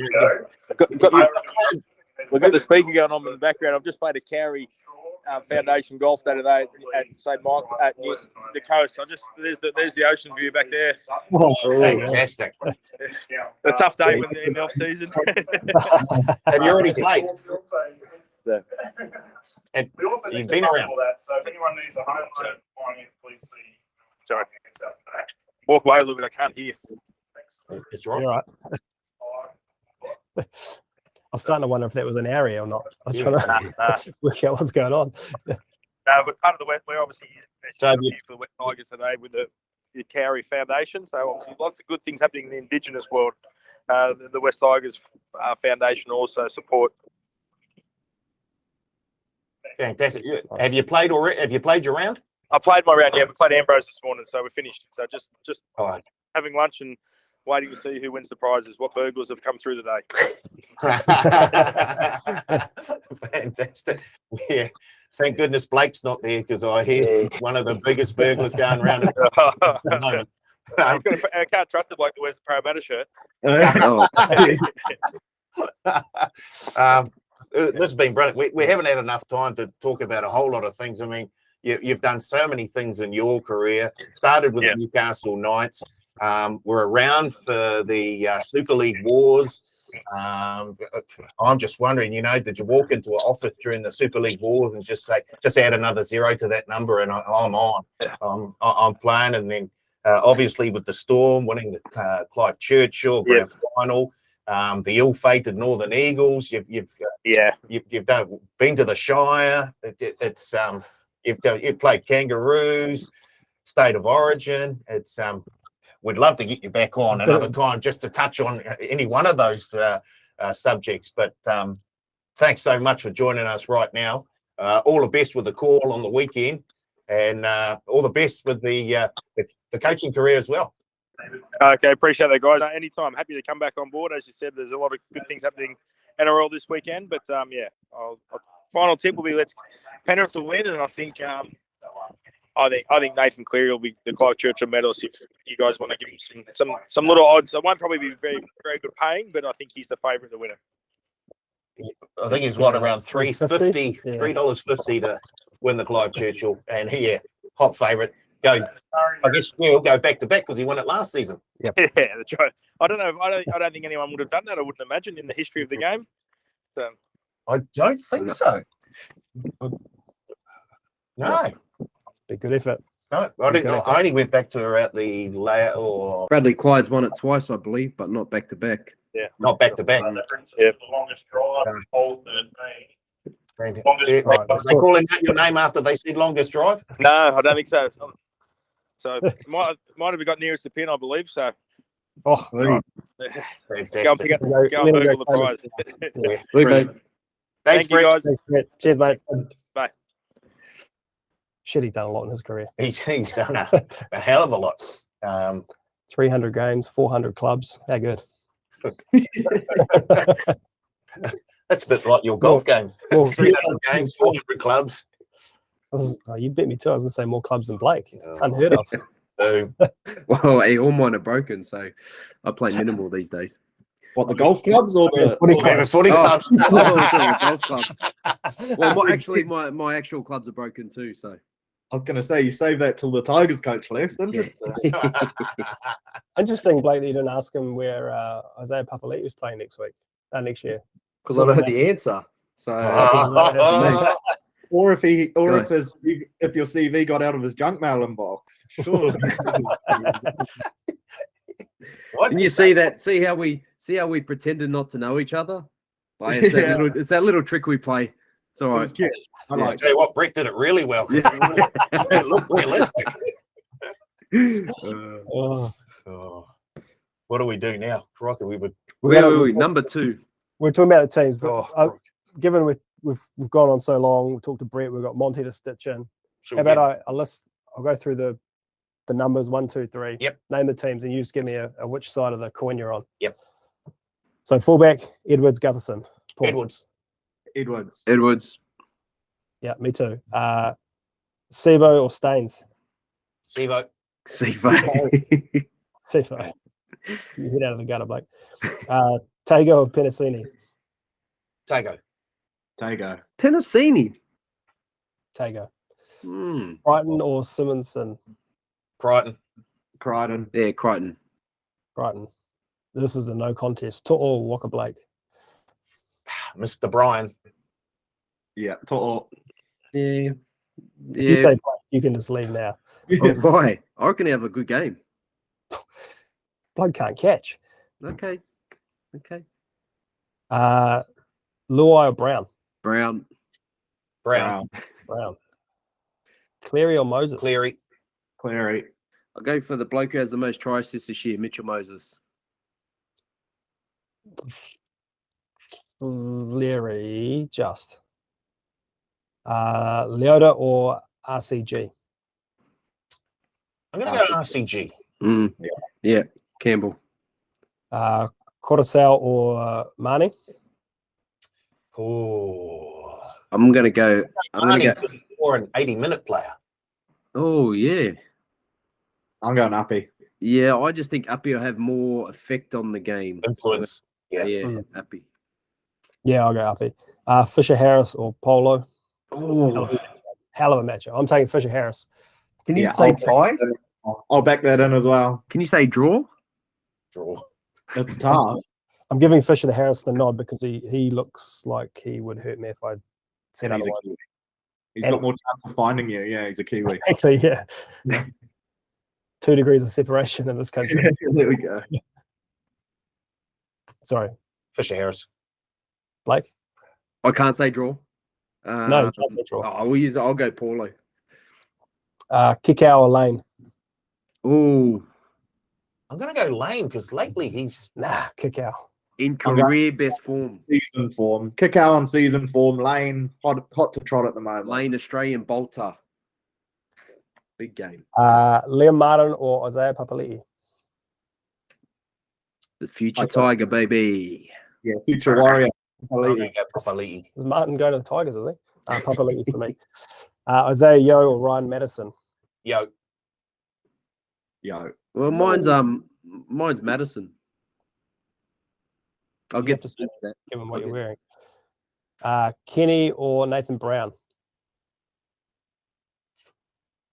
We've got the speaker going on in the background. I've just played a Cowrie Foundation golf day today at St. Mike at the coast. There's the ocean view back there. Oh, fantastic! A tough day in the off season. Have you already played? You've been around. So if anyone needs a home loan, please see. Sorry. Walk away a little bit. I can't hear. It's right. You're right. I was starting to wonder if that was an area or not. I was trying to work out what's going on. No, but part of the West, we're obviously for the West Tigers today with the Cowrie Foundation. So obviously lots of good things happening in the Indigenous world. The West Tigers Foundation also support. Fantastic. Have you played already? Have you played your round? I played my round. Yeah, we played Ambrose this morning, so we're finished. So just All right. having lunch and waiting to see who wins the prizes. What burglars have come through today? Fantastic. Yeah. Thank goodness Blake's not there because I hear one of the biggest burglars going around at the moment. I can't trust the bloke that wears the Parramatta shirt. This has been brilliant. We haven't had enough time to talk about a whole lot of things. I mean, you've done so many things in your career. Started with the Newcastle Knights. We're around for the Super League Wars. I'm just wondering, did you walk into an office during the Super League Wars and just say, just add another 0 to that number and I'm on. I'm playing. And then obviously with the Storm winning the Clive Churchill grand final, the ill-fated Northern Eagles. You've been to the Shire. You've played Kangaroos, State of Origin. We'd love to get you back on another time just to touch on any one of those subjects. But thanks so much for joining us right now. All the best with the call on the weekend, and all the best with the coaching career as well. Okay, appreciate that, guys. Anytime, happy to come back on board. As you said, there's a lot of good things happening NRL this weekend. But final tip will be Penrith will win, and I think I think Nathan Cleary will be the Clive Churchill medalist. If you guys want to give him some little odds, it won't probably be very very good paying, but I think he's the favourite to win it. I think he's around $3.50 to win the Clive Churchill, and hot favourite. I guess he'll go back to back because he won it last season. Yep. Yeah, that's right. I don't know. I don't think anyone would have done that. I wouldn't imagine in the history of the game. So I don't think so. No. Be good effort. No, I didn't. I only went back to about the layer or Bradley Clyde's won it twice, I believe, but not back to back. Yeah, not back to back. The longest drive, whole third main. They calling out your name after they said longest drive? no, I don't think so. So might have got nearest the pin, I believe. So Oh, go and pick up, go and burgle the prize. Brilliant. Thank Thanks, you, Brett. guys. thanks, Brett. Cheers, mate. Bye. Shit, he's done a lot in his career. He's done a hell of a lot. 300 games, 400 clubs. How good? That's a bit like your golf game. Well, 300 games, 400 clubs. you beat me too. I was going to say more clubs than Blake. Unheard of. So, Well, all mine are broken, so I play minimal these days. What, the golf clubs or the Footy clubs. clubs. Footy clubs. The golf clubs. Well, my actual clubs are broken too. So I was going to say, you saved that till the Tigers coach left. Interesting. Interesting, Blake, that you didn't ask him where Isaiah Papali'i was playing next year. because I know the answer. So Or if Nice. if your CV got out of his junk mail inbox. Sure. What? and you see how we pretended not to know each other. Like, it's that little trick we play. It's all It right. was cute. I I like tell you what, Brett did it really well. It looked realistic. Oh, Oh. What do we do now? Crikey, we would. Wait, number 2. we're talking about the teams, but Oh, given we've gone on so long, we talked to Brett, we've got Monty to stitch in. should How we about I list? I'll go through the numbers 1, 2, 3. Yep. Name the teams, and you just give me a which side of the coin you're on. Yep. So fullback, Edwards, Gutherson. Paul. Edwards. Edwards. Yeah, me too. Sevo or Staines? Sevo. Sivo. Sevo. You hit out of the gutter, Blake. Tago or Penasini? Tago. Tago. Penasini. Tago. Hmm. Brighton or Simonson? Crichton. Crichton. Yeah, Crichton. Brighton. This is the no contest. To'o or Walker Blake? Mr. Brian. Yeah. To'o. Yeah. If you say Blake, you can just leave now. Oh, why? I reckon he have a good game. Blake can't catch. Okay. Luai or Brown? Brown. Brown. Brown. Cleary or Moses? Cleary. Clary. I'll go for the bloke who has the most try assists this year, Mitchell Moses. Cleary, just. Leota or RCG? I'm going to go RCG. Yeah, Campbell. Coruscant or Mane? Oh, I'm gonna go. I'm gonna go. Or an 80-minute player. Oh yeah, I'm going Uppy. yeah. I just think Uppy will have more effect on the game. Influence. Yeah. Yeah, Uppy. Yeah, I'll go Uppy. Fisher Harris or Polo? Oh, Hell of a matchup. I'm taking Fisher Harris. can you Yeah, say I'll tie? I'll back that in as well. Can you say draw? Draw. It's tough. I'm giving Fisher the Harris the nod because he looks like he would hurt me if I said And he's a otherwise. Kiwi. He's got more chance of finding you. Yeah, he's a Kiwi. Actually, yeah. 2 degrees of separation in this country. There we go. Sorry, Fisher Harris. Blake? I can't say draw. No, you can't say draw. I'll go Paulo. Kickout or Lane? Oh, I'm going to go Lane because lately he's Nah, Kickout. in career best form. Season form. Kick out on season form. Lane, hot to trot at the moment. Lane Australian bolter. Big game. Liam Martin or Isaiah Papali'i? The future Okay. Tiger, baby. Yeah, future warrior. I'm going to go Papali'i. Is Martin going to the Tigers, is he? Papali'i for me. Isaiah Yo or Ryan Madison? Yo, Yo. Well, mine's Madison. I'll You get have to say that. given what I'll you're get- wearing. Kenny or Nathan Brown?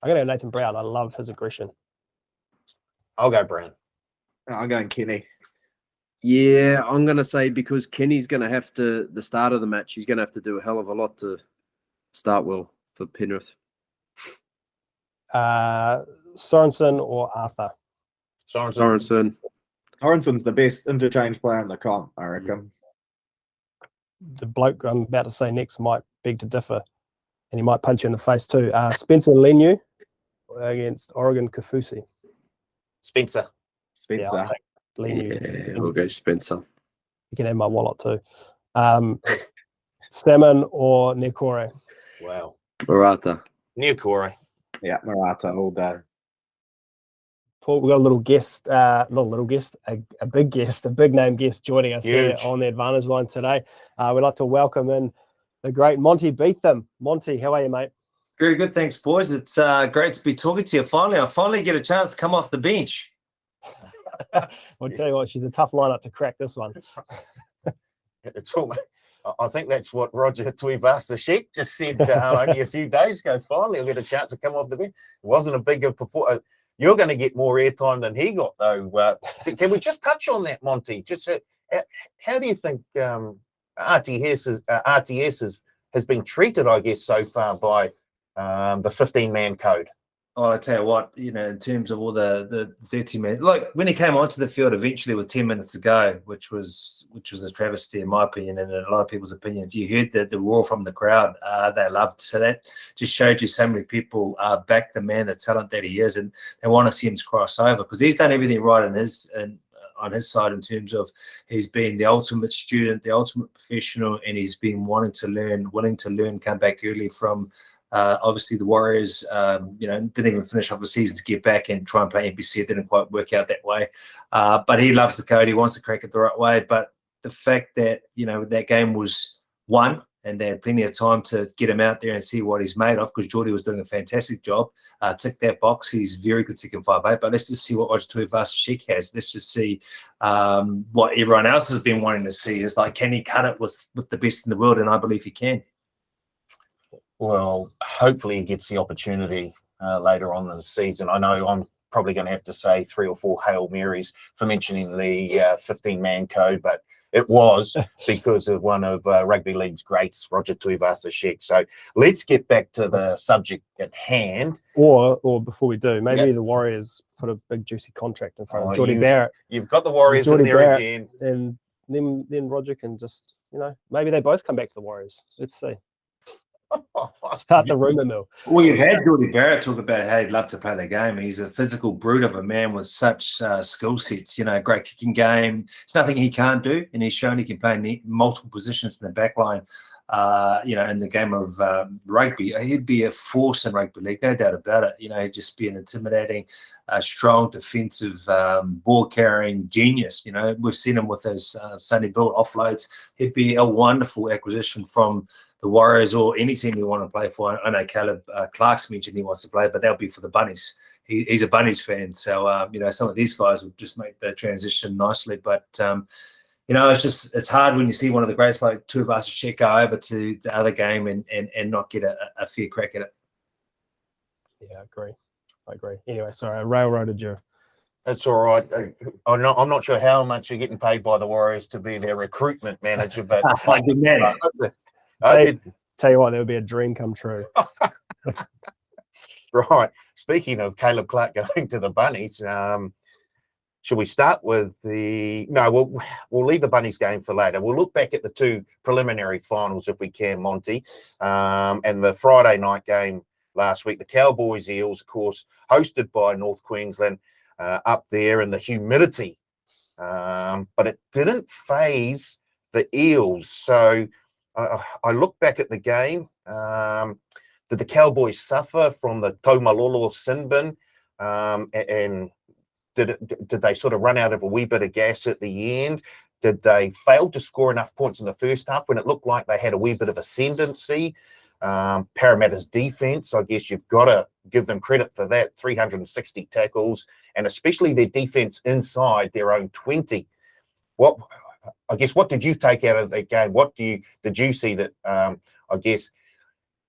I'm going to go Nathan Brown. I love his aggression. I'll go Brown. I'm going Kenny. Yeah, I'm gonna say because Kenny's gonna have to the start of the match. He's gonna have to do a hell of a lot to start well for Penrith. Sorensen or Arthur? Sorensen. Torrenson's the best interchange player in the comp, I reckon. The bloke I'm about to say next might beg to differ, and he might punch you in the face too. Spencer Lenu against Oregon Kafusi. Spencer. Yeah, Spencer. I'll take Lenu. Yeah, we'll go Spencer. You can have my wallet too. Salmon or Nekore? Wow. Morata. Near Corey. Yeah, Murata all day. Paul, we've got a little guest, not a little guest, a big guest, a big name guest joining us here Huge. on the Advantage Line today. We'd like to welcome in the great Monty Betham. Monty, how are you, mate? Very good, thanks, boys. It's great to be talking to you. I finally get a chance to come off the bench. I'll tell you what, she's a tough lineup to crack this one. It's all. I think that's what Roger Tuivasa-Sheck just said only a few days ago. Finally, I'll get a chance to come off the bench. It wasn't a bigger performance. You're going to get more airtime than he got, though. Can we just touch on that, Monty? Just how do you think RTS has been treated, I guess, so far by the 15-man code? Oh, I tell you what, in terms of all the 30 minutes, like when he came onto the field eventually with 10 minutes to go, which was a travesty in my opinion and in a lot of people's opinions. You heard the roar from the crowd. They loved. So that just showed you so many people back the man, the talent that he is, and they want to see him cross over because he's done everything right on his side in terms of he's been the ultimate student, the ultimate professional, and he's been willing to learn, come back early from. Obviously, the Warriors, didn't even finish off the season to get back and try and play NPC. It didn't quite work out that way. But he loves the code. He wants to crack it the right way. But the fact that, that game was won and they had plenty of time to get him out there and see what he's made of because Geordie was doing a fantastic job. Tick that box. He's very good second 5'8". But let's just see what Roger Tuivasa-Sheck has. Let's just see what everyone else has been wanting to see is like, can he cut it with the best in the world? And I believe he can. Well, hopefully he gets the opportunity later on in the season. I know I'm probably going to have to say 3 or 4 Hail Marys for mentioning the 15-man code, but it was because of one of rugby league's greats, Roger Tuivasa-Sheck. So let's get back to the subject at hand. Or before we do, maybe the Warriors put a big juicy contract in front of Geordie Barrett, You've got the Warriors Geordie in there Barrett. again. and then Roger can just, maybe they both come back to the Warriors. Let's see. Start the rumor mill. Well, you've had Geordie Barrett talk about how he'd love to play the game. He's a physical brute of a man with such skill sets, great kicking game. It's nothing he can't do, and he's shown he can play in multiple positions in the back line. in the game of rugby. He'd be a force in rugby league, no doubt about it. He'd just be an intimidating, strong, defensive, ball-carrying genius. We've seen him with his Sunday build offloads. He'd be a wonderful acquisition from the Warriors or any team you want to play for. I know Caleb Clark's mentioned he wants to play, but that'll be for the Bunnies. He's a Bunnies fan, so some of these guys would just make the transition nicely. But it's hard when you see one of the greats like Tuivasa-Sheck go over to the other game and not get a fair crack at it. Yeah, I agree. Anyway, sorry, I railroaded you. That's all right. I'm not sure how much you're getting paid by the Warriors to be their recruitment manager, but Good man. I Tell you what, that would be a dream come true. Right. Speaking of Caleb Clark going to the Bunnies, should we start with we'll leave the Bunnies game for later. We'll look back at the two preliminary finals if we can, Monty, and the Friday night game last week. The Cowboys Eels, of course, hosted by North Queensland up there in the humidity, but it didn't phase the Eels. So I look back at the game. Did the Cowboys suffer from the Taumalolo sin bin? And did they sort of run out of a wee bit of gas at the end? Did they fail to score enough points in the first half when it looked like they had a wee bit of ascendancy? Parramatta's defense, I guess you've got to give them credit for that. 360 tackles, and especially their defense inside their own 20. What did you take out of that game? What did you see that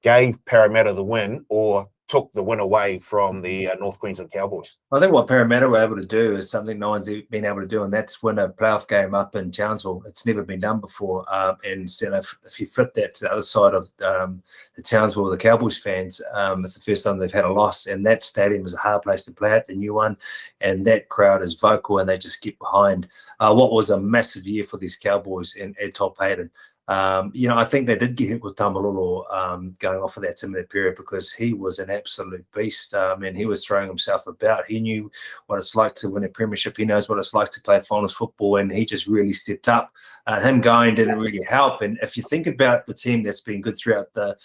gave Parramatta the win or took the win away from the North Queensland Cowboys? I think what Parramatta were able to do is something no one's been able to do, and that's win a playoff game up in Townsville. It's never been done before. And if you flip that to the other side of the Townsville, the Cowboys fans, it's the first time they've had a loss, and that stadium is a hard place to play at, the new one, and that crowd is vocal, and they just get behind what was a massive year for these Cowboys and Todd Payton. I think they did get hit with Tamalolo going off of that similar period because he was an absolute beast, and he was throwing himself about. He knew what it's like to win a premiership. He knows what it's like to play finals football, and he just really stepped up. Him going didn't really help. And if you think about the team that's been good throughout the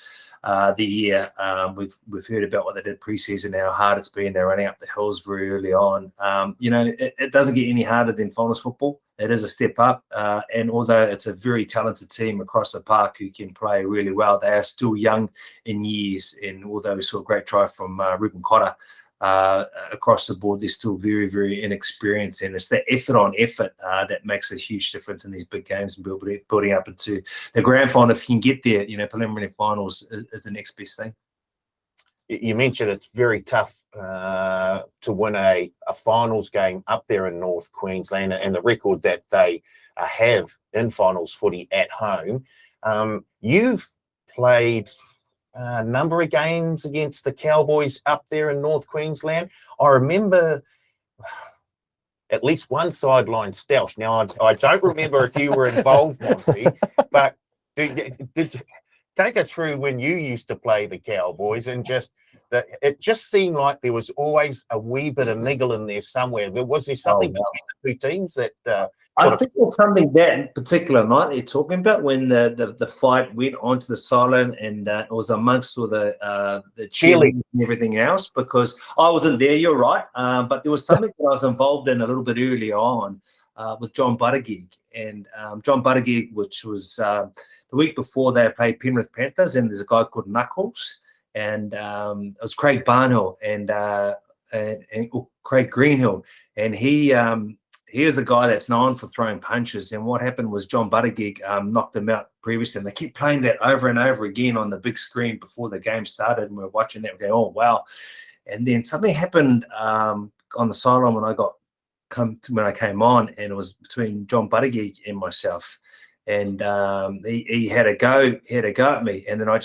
year, we've heard about what they did preseason, how hard it's been. They're running up the hills very early on. It doesn't get any harder than finals football. It is a step up, and although it's a very talented team across the park who can play really well, they are still young in years. And although we saw a great try from Ruben Cotter across the board, they're still very, very inexperienced. And it's that effort on effort that makes a huge difference in these big games and building up into the grand final. If you can get there, preliminary finals is the next best thing. You mentioned it's very tough to win a finals game up there in North Queensland, and the record that they have in finals footy at home. You've played a number of games against the Cowboys up there in North Queensland. I remember at least one sideline stoush. Now, I don't remember if you were involved, Monty, but did take us through when you used to play the Cowboys, and it just seemed like there was always a wee bit of niggle in there somewhere. Was there something between the two teams that? I think there's something that particular night you're talking about when the fight went onto the sideline, and it was amongst all the cheerleaders and everything else. Because I wasn't there, you're right, but there was something that I was involved in a little bit early on. With John Buttigieg, and John Buttigieg, which was the week before they played Penrith Panthers, and there's a guy called Knuckles, and it was Craig Barnhill and Craig Greenhill, and he is the guy that's known for throwing punches. And what happened was John Buttigieg knocked him out previously, and they kept playing that over and over again on the big screen before the game started, and we're watching that, we're going, oh wow. And then something happened on the sideline when I came on, and it was between John Buttigieg and myself, and he had a go at me, and then I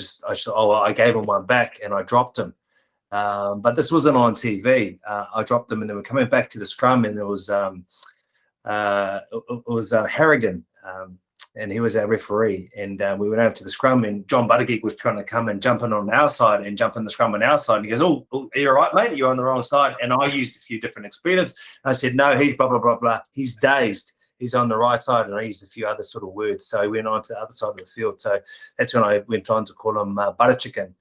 gave him one back and I dropped him, but this wasn't on TV. I dropped him, and then we're coming back to the scrum, and there was Harrigan, and he was our referee, and we went over to the scrum, and John Buttigieg was trying to come and jump in on our side and jump in the scrum on our side, and he goes, oh, you're right, mate, you're on the wrong side. And I used a few different expletives. I said, no, he's blah, blah, blah, blah. He's dazed. he's on the right side, and I used a few other sort of words. So he went on to the other side of the field. So that's when I went on to call him Butter Chicken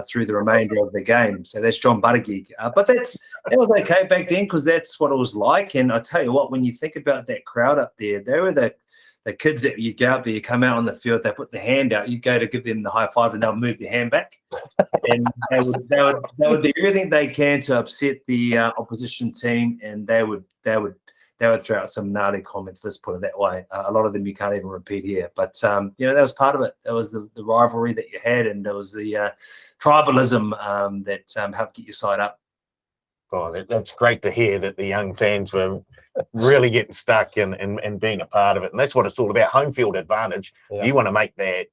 through the remainder of the game. So that's John Buttergeek. But that was okay back then because that's what it was like. And I tell you what, when you think about that crowd up there, they were the kids that you go out there, you come out on the field, they put the hand out, you go to give them the high five, and they'll move your hand back. And they would do everything they can to upset the opposition team, and they would throw out some gnarly comments. Let's put it that way. A lot of them you can't even repeat here, but that was part of it. That was the rivalry that you had, and there was the tribalism that helped get your side up. Oh, that's great to hear that the young fans were really getting stuck and being a part of it. And that's what it's all about, home field advantage. Yeah. You want to make that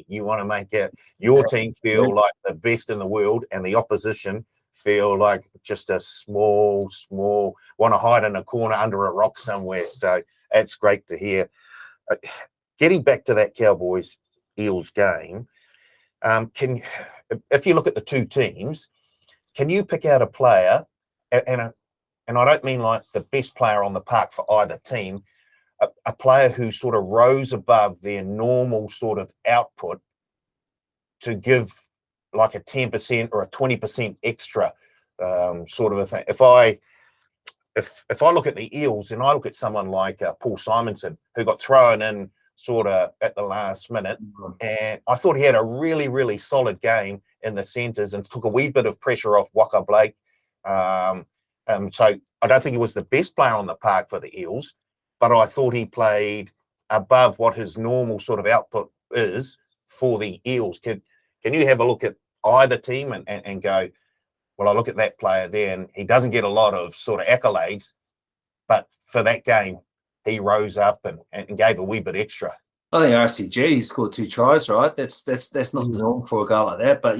you want to make your team feel like the best in the world, and the opposition feel like just a small, want to hide in a corner under a rock somewhere. So it's great to hear. Getting back to that Cowboys-Eels game, if you look at the two teams, can you pick out a player, and I don't mean like the best player on the park for either team, a player who sort of rose above their normal sort of output to give like a 10% or a 20% extra sort of a thing? If I look at the Eels and I look at someone like Paul Simonson, who got thrown in sort of at the last minute, and I thought he had a really, really solid game in the centres and took a wee bit of pressure off Waka Blake. So I don't think he was the best player on the park for the Eels, but I thought he played above what his normal sort of output is for the Eels. Can you have a look at either team and go, well, I look at that player there and he doesn't get a lot of sort of accolades, but for that game, he rose up and gave a wee bit extra. I think RCG, he scored 2 tries, right? That's not the norm for a guy like that. But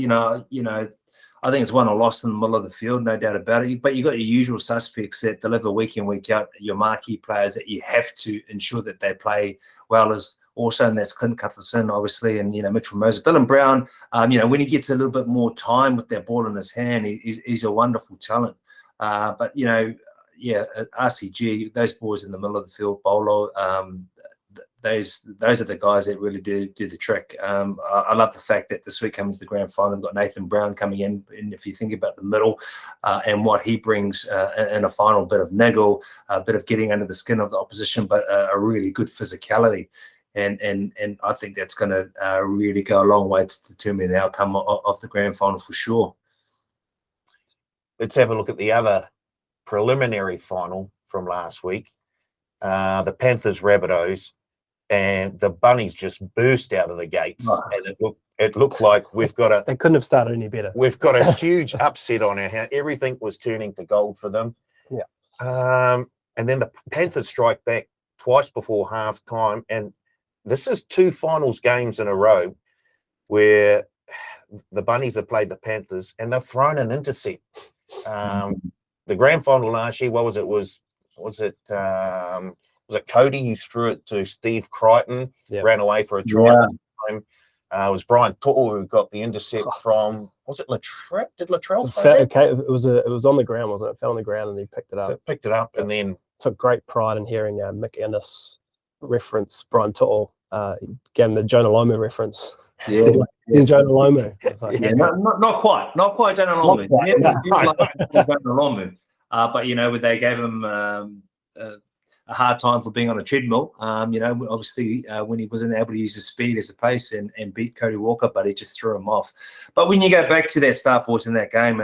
I think it's won or lost in the middle of the field, no doubt about it. But you've got your usual suspects that deliver week in, week out, your marquee players that you have to ensure that they play well, as also, and that's Clint Cutherson, obviously, and Mitchell Moses. Dylan Brown, when he gets a little bit more time with that ball in his hand, he's a wonderful talent. But RCG, those boys in the middle of the field, Bolo, those are the guys that really do the trick. I love the fact that this week comes the grand final. We've got Nathan Brown coming in, and if you think about the middle and what he brings in a final, bit of niggle, a bit of getting under the skin of the opposition, but a really good physicality. And I think that's going to really go a long way to determine the outcome of the grand final for sure. Let's have a look at the other preliminary final from last week. The Panthers Rabbitohs, and the Bunnies just burst out of the gates, and it looked like they couldn't have started any better. We've got a huge upset on our hands. Everything was turning to gold for them. Yeah. And then the Panthers strike back twice before half time, and this is 2 finals games in a row where the Bunnies have played the Panthers and they've thrown an intercept. The grand final last year, what was it? Was it Cody who threw it to Steve Crichton, ran away for a try? It was Brian To'o who got the intercept from, was it Latrell? Did Latrell throw that? Okay, it was on the ground, wasn't it? It fell on the ground and he picked it up. So picked it up and then took great pride in hearing Mick Ennis reference Brian To'o. Gave him the Jonah Lomu reference. Yeah, Jonah Lomu. Like, not quite Jonah Lomu. Jonah Lomu. But they gave him a hard time for being on a treadmill. Obviously when he wasn't able to use his speed as a pace and beat Cody Walker, but he just threw him off. But when you go back to that start boys in that game,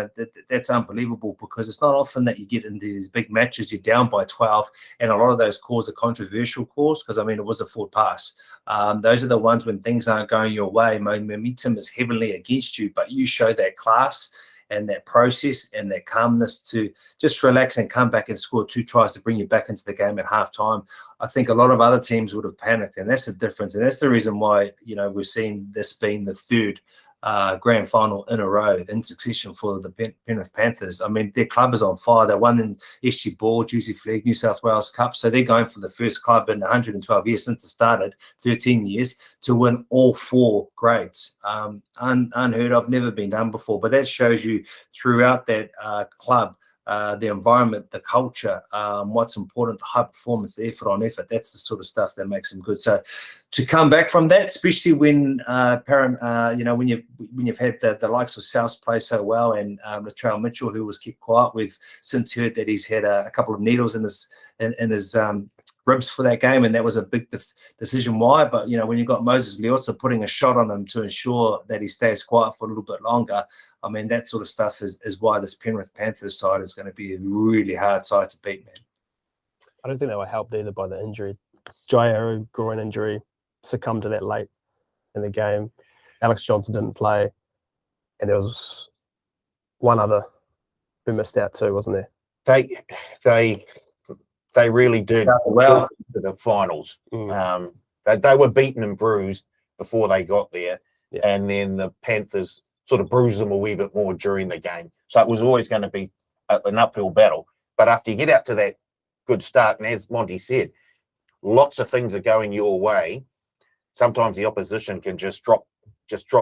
that's unbelievable, because it's not often that you get into these big matches, you're down by 12, and a lot of those calls are controversial calls, because it was a forward pass. Those are the ones when things aren't going your way, momentum is heavily against you, but you show that class and that process and that calmness to just relax and come back and score 2 tries to bring you back into the game at halftime. I think a lot of other teams would have panicked, and that's the difference. And that's the reason why, we're seeing this being the 3rd grand final in a row in succession for the Penrith Panthers. Their club is on fire. They won in SG Ball, Juicy Flegg, New South Wales Cup. So they're going for the first club in 112 years since it started, 13 years, to win all 4 grades. Unheard of, never been done before. But that shows you throughout that club, the environment, the culture, what's important, the high performance, the effort on effort. That's the sort of stuff that makes him good. So to come back from that, especially when when you've had the likes of South play so well, and Latrell Mitchell, who was kept quiet, we've since heard that he's had a couple of needles in his ribs for that game, and that was a big decision why. But when you've got Moses Leota putting a shot on him to ensure that he stays quiet for a little bit longer, I mean, that sort of stuff is why this Penrith Panthers side is going to be a really hard side to beat, man. I don't think they were helped either by the injury. Jairo, groin injury, succumbed to that late in the game. Alex Johnson didn't play, and there was one other who missed out too, wasn't there? They really did well to the finals. They were beaten and bruised before they got there, and then the Panthers sort of bruised them a wee bit more during the game. So it was always going to be an uphill battle. But after you get out to that good start, and as Monty said, lots of things are going your way. Sometimes the opposition can just drop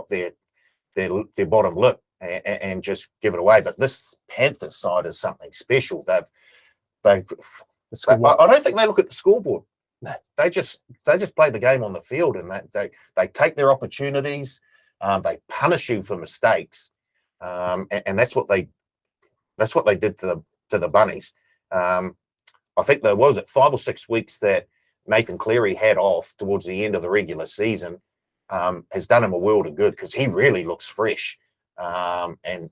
their bottom lip and just give it away. But this Panthers side is something special. I don't think they look at the scoreboard. No. They just play the game on the field, and they take their opportunities. They punish you for mistakes, and that's what they did to the Bunnies. I think there was 5 or 6 weeks that Nathan Cleary had off towards the end of the regular season has done him a world of good, because he really looks fresh. And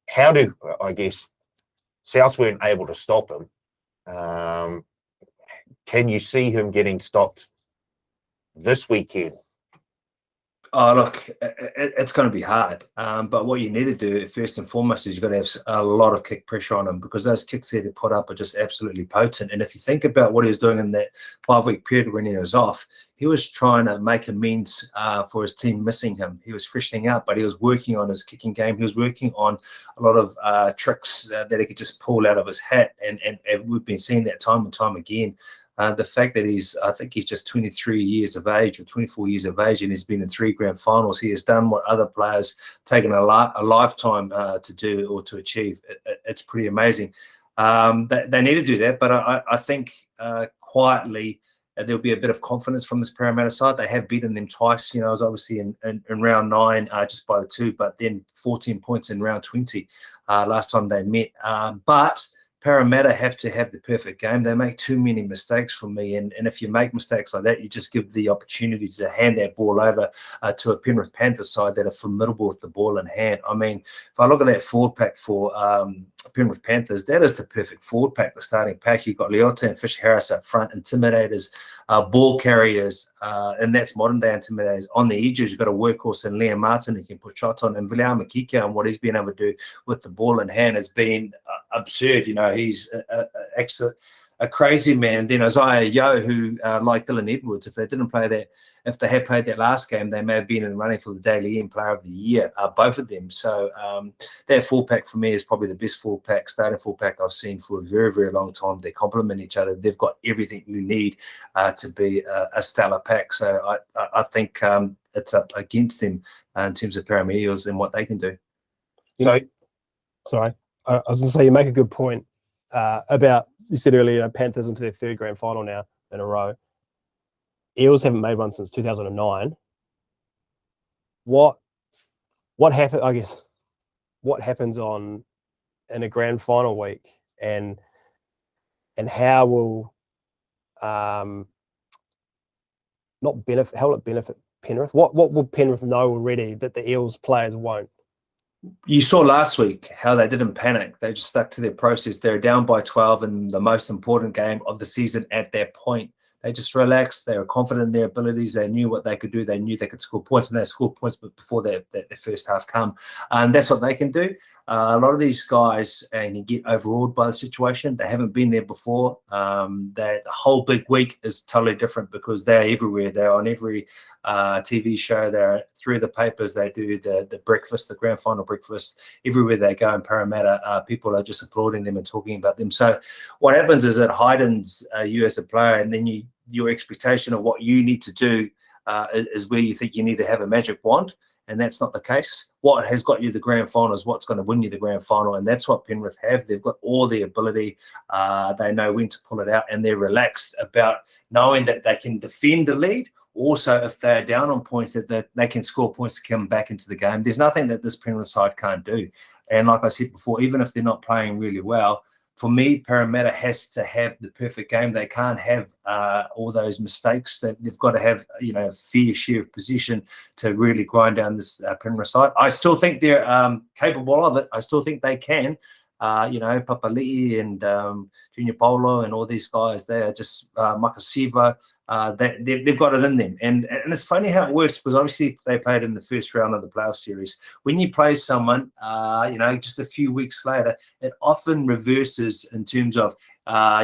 how do I guess Souths weren't able to stop him? Can you see him getting stopped this weekend? Oh, look, it's going to be hard. But what you need to do first and foremost is you've got to have a lot of kick pressure on him, because those kicks that he put up are just absolutely potent. And if you think about what he was doing in that 5-week period when he was off, he was trying to make amends for his team missing him. He was freshening up, but he was working on his kicking game. He was working on a lot of tricks that he could just pull out of his hat. And we've been seeing that time and time again. The fact that I think he's just 23 years of age or 24 years of age, and he's been in 3 grand finals. He has done what other players taken a lifetime to do or to achieve. It's pretty amazing. They need to do that, but I think quietly there'll be a bit of confidence from this Parramatta side. They have beaten them twice. It was obviously in round 9 just by the 2, but then 14 points in round 20 last time they met. But Parramatta have to have the perfect game. They make too many mistakes for me. And if you make mistakes like that, you just give the opportunity to hand that ball over to a Penrith Panthers side that are formidable with the ball in hand. I mean, if I look at that forward pack for Penrith Panthers, that is the perfect forward pack, the starting pack. You've got Leota and Fisher Harris up front, intimidators, ball carriers, and that's modern day intimidators. On the edges, you've got a workhorse in Liam Martin who can put shots on, and Viliama Kika and what he's been able to do with the ball in hand has been absurd. He's a crazy man. And then Isaiah Yeo, who like Dylan Edwards, if they had played that last game, they may have been in the running for the Daily M Player of the Year, both of them. So that 4-pack for me is probably the best 4-pack, starting 4-pack I've seen for a very, very long time. They complement each other. They've got everything you need to be a stellar pack. So I think it's up against them in terms of Parramatta Eels and what they can do. Sorry, I was going to say, you make a good point about, you said earlier, Panthers into their 3rd grand final now in a row. Eels haven't made one since 2009. What happened? I guess what happens in a grand final week, and how will how will it benefit Penrith? What will Penrith know already that the Eels players won't? You saw last week how they didn't panic. They just stuck to their process. They're down by 12 in the most important game of the season at that point. They just relaxed. They were confident in their abilities. They knew what they could do. They knew they could score points, and they scored points before their first half come. And that's what they can do. A lot of these guys can get overawed by the situation. They haven't been there before. The whole big week is totally different because they're everywhere. They're on every TV show. They're through the papers. They do the breakfast, the grand final breakfast. Everywhere they go in Parramatta, people are just applauding them and talking about them. So what happens is it heightens you as a player, and then your expectation of what you need to do is where you think you need to have a magic wand. and that's not the case. What has got you the grand final is what's going to win you the grand final, and that's what Penrith have. They've got all the ability. They know when to pull it out, and they're relaxed about knowing that they can defend the lead. Also, if they're down on points, that they can score points to come back into the game. There's nothing that this Penrith side can't do. And like I said before, even if they're not playing really well, for me, Parramatta has to have the perfect game. They can't have all those mistakes. They've got to have, a fair share of possession to really grind down this Penrith side. I still think they're capable of it. I still think they can. Papali'i and Junior Paulo and all these guys, they are just Makasiva. They've got it in them. And it's funny how it works, because obviously they played in the first round of the playoff series. When you play someone, just a few weeks later, it often reverses in terms of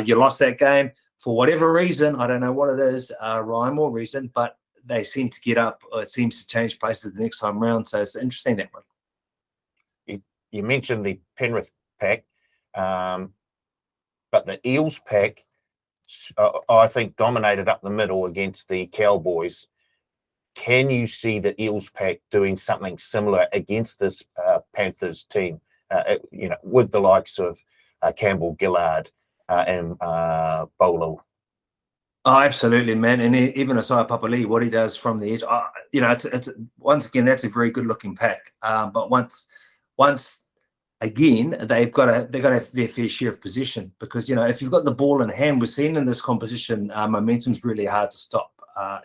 you lost that game for whatever reason. I don't know what it is, rhyme or reason, but they seem to get up, or it seems to change places the next time round. So it's interesting that one. You mentioned the Penrith pack, but the Eels pack, I think, dominated up the middle against the Cowboys. Can you see the Eels pack doing something similar against this Panthers team, with the likes of Campbell, Gillard, and Bolo? Oh, absolutely, man. And even Isaiah Papali'i, what he does from the edge, it's once again, that's a very good-looking pack. But once again, they've got to have their fair share of possession, because if you've got the ball in hand, we're seeing in this composition, momentum's really hard to stop.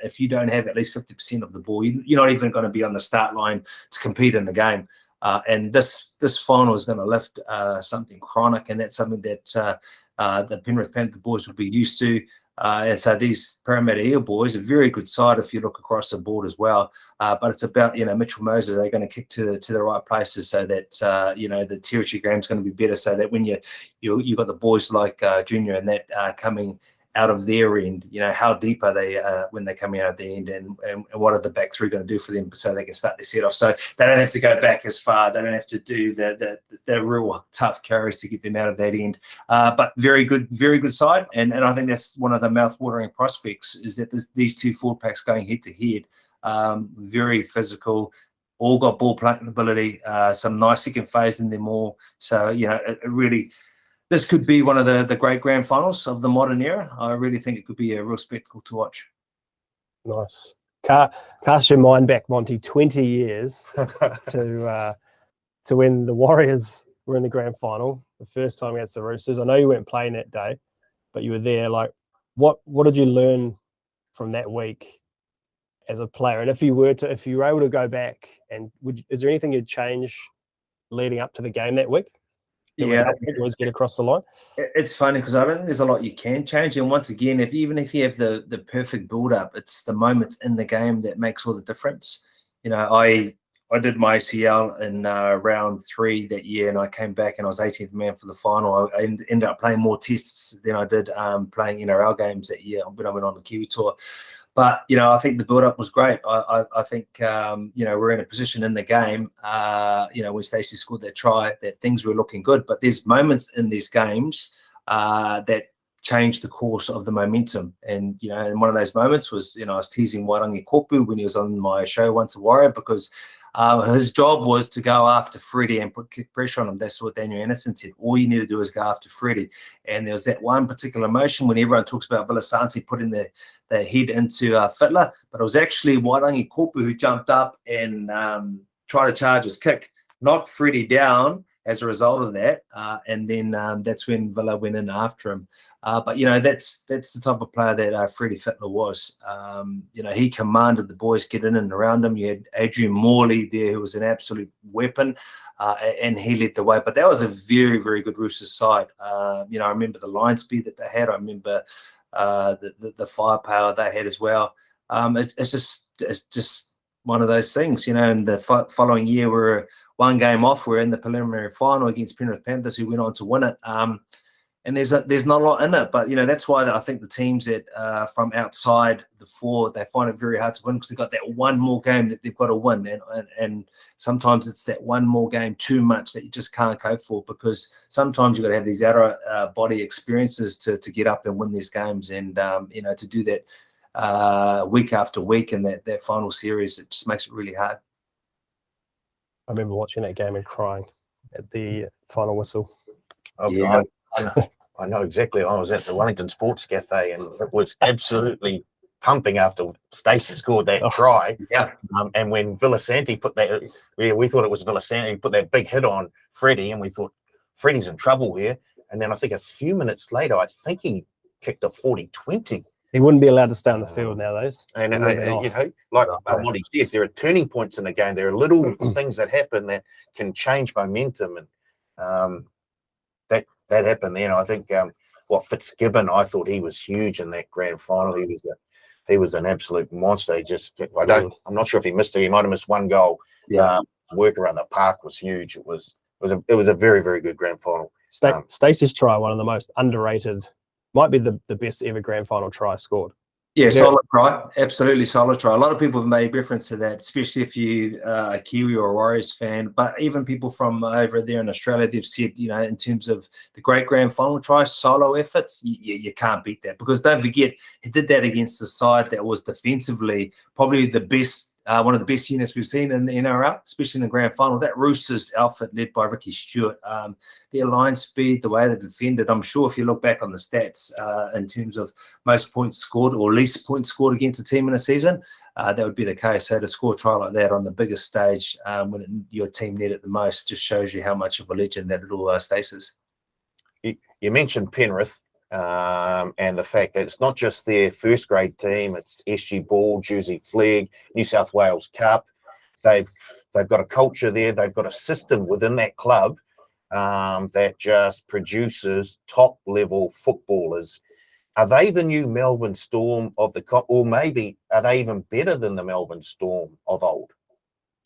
If you don't have at least 50% of the ball, you're not even going to be on the start line to compete in the game. And this final is going to lift something chronic, and that's something that the Penrith Panther boys will be used to. And so these Parramatta Eel boys are a very good side if you look across the board as well. But it's about, Mitchell Moses, they're going to kick to the right places, so that, the territory game's going to be better, so that when you got the boys like Junior and that coming out of their end, how deep are they when they're coming out of the end, and what are the back three going to do for them so they can start their set off, so they don't have to go back as far. They don't have to do the real tough carries to get them out of that end. But very good side, and I think that's one of the mouth-watering prospects, is that these two forward packs going head to head, very physical, all got ball playing ability, some nice second phase in them all. So it really. This could be one of the great grand finals of the modern era. I really think it could be a real spectacle to watch. Nice. Cast your mind back, Monty, 20 years to when the Warriors were in the grand final, the first time against the Roosters. I know you weren't playing that day, but you were there. Like, what did you learn from that week as a player? And if you were able to go back, and is there anything you'd change leading up to the game that week? Yeah, always get across the line. It's funny, because I don't think there's a lot you can change. And once again, even if you have the perfect build-up, it's the moments in the game that makes all the difference. I did my ACL in round 3 that year, and I came back and I was 18th man for the final. I ended up playing more tests than I did playing NRL games that year when I went on the Kiwi tour. But, I think the build-up was great. I think, we're in a position in the game, when Stacey scored that try, that things were looking good. But there's moments in these games that change the course of the momentum. And, and one of those moments was, I was teasing Wairangi Kopu when he was on my show Once a Warrior, because his job was to go after Freddie and put kick pressure on him. That's what Daniel Anderson said. All you need to do is go after Freddie. And there was that one particular motion when everyone talks about Villasanti putting the head into Fittler, but it was actually Wairangi Kopu who jumped up and tried to charge his kick, knocked Freddie down as a result of that. And then that's when Villa went in after him. But, that's the type of player that Freddie Fittler was. He commanded the boys get in and around him. You had Adrian Morley there, who was an absolute weapon, and he led the way. But that was a very, very good Roosters side. I remember the line speed that they had. I remember the firepower they had as well. It's just one of those things, and the following year we're one game off. We're in the preliminary final against Penrith Panthers, who went on to win it. And there's not a lot in it, but that's why I think the teams that from outside the 4, they find it very hard to win, because they've got that one more game that they've got to win, and sometimes it's that one more game too much that you just can't cope for, because sometimes you've got to have these outer body experiences to get up and win these games, and to do that week after week in that final series, it just makes it really hard. I remember watching that game and crying at the final whistle. Oh, Yeah. I know exactly. I was at the Wellington Sports Cafe and it was absolutely pumping after Stacey scored that try. Yeah. And when Villasanti put that, we thought it was Villasanti, put that big hit on Freddie, and we thought Freddie's in trouble here. And then I think a few minutes later, I think he kicked a 40-20. He wouldn't be allowed to stay on the field nowadays. And you know, like what he says, there are turning points in the game. There are little things that happen that can change momentum, and that happened then. I think Fitzgibbon, I thought he was huge in that grand final. He was an absolute monster. I'm not sure if he missed it. He might have missed one goal. Yeah. Work around the park was huge. It was a very, very good grand final. Stacey's try, one of the most underrated, might be the best ever grand final try scored. Yeah, solid try. Absolutely solid try. A lot of people have made reference to that, especially if you are a Kiwi or a Warriors fan. But even people from over there in Australia, they've said, you know, in terms of the great grand final try, solo efforts, you can't beat that. Because don't forget, he did that against the side that was defensively probably the best, one of the best units we've seen in the NRL, especially in the grand final. That Roosters outfit led by Ricky Stewart, their line speed, the way they defended. I'm sure if you look back on the stats in terms of most points scored or least points scored against a team in a season, that would be the case. So to score a try like that on the biggest stage when your team need it the most just shows you how much of a legend that little Stace is. You mentioned Penrith. And the fact that it's not just their first grade team, it's SG Ball, Jersey Flegg, New South Wales Cup. They've got a culture there. They've got a system within that club that just produces top level footballers. Are they the new Melbourne Storm of the Cup, or maybe are they even better than the Melbourne Storm of old?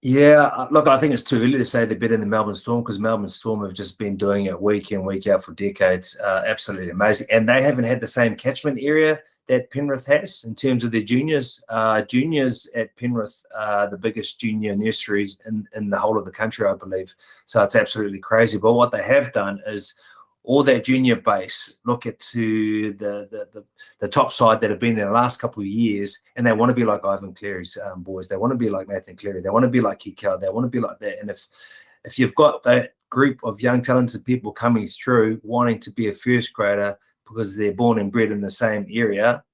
Yeah, look, I think it's too early to say they're better than Melbourne Storm because Melbourne Storm have just been doing it week in, week out for decades. Absolutely amazing. And they haven't had the same catchment area that Penrith has in terms of their juniors. Juniors at Penrith are the biggest junior nurseries in the whole of the country, I believe. So it's absolutely crazy. But what they have done is all that junior base look at to the top side that have been there the last couple of years, and they want to be like Ivan Cleary's boys. They want to be like Nathan Cleary. They want to be like Kikau. They want to be like that. And if you've got that group of young talented people coming through wanting to be a first grader because they're born and bred in the same area,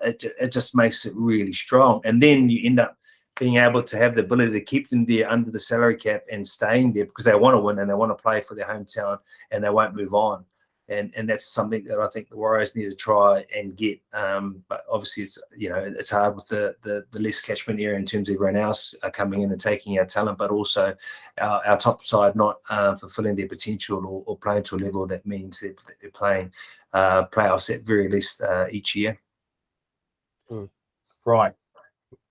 it just makes it really strong. And then you end up being able to have the ability to keep them there under the salary cap and staying there because they want to win and they want to play for their hometown and they won't move on. And that's something that I think the Warriors need to try and get. But obviously, it's hard with the less catchment area in terms of everyone else coming in and taking our talent, but also our top side not fulfilling their potential or playing to a level that means that they're playing playoffs at very least each year. Right.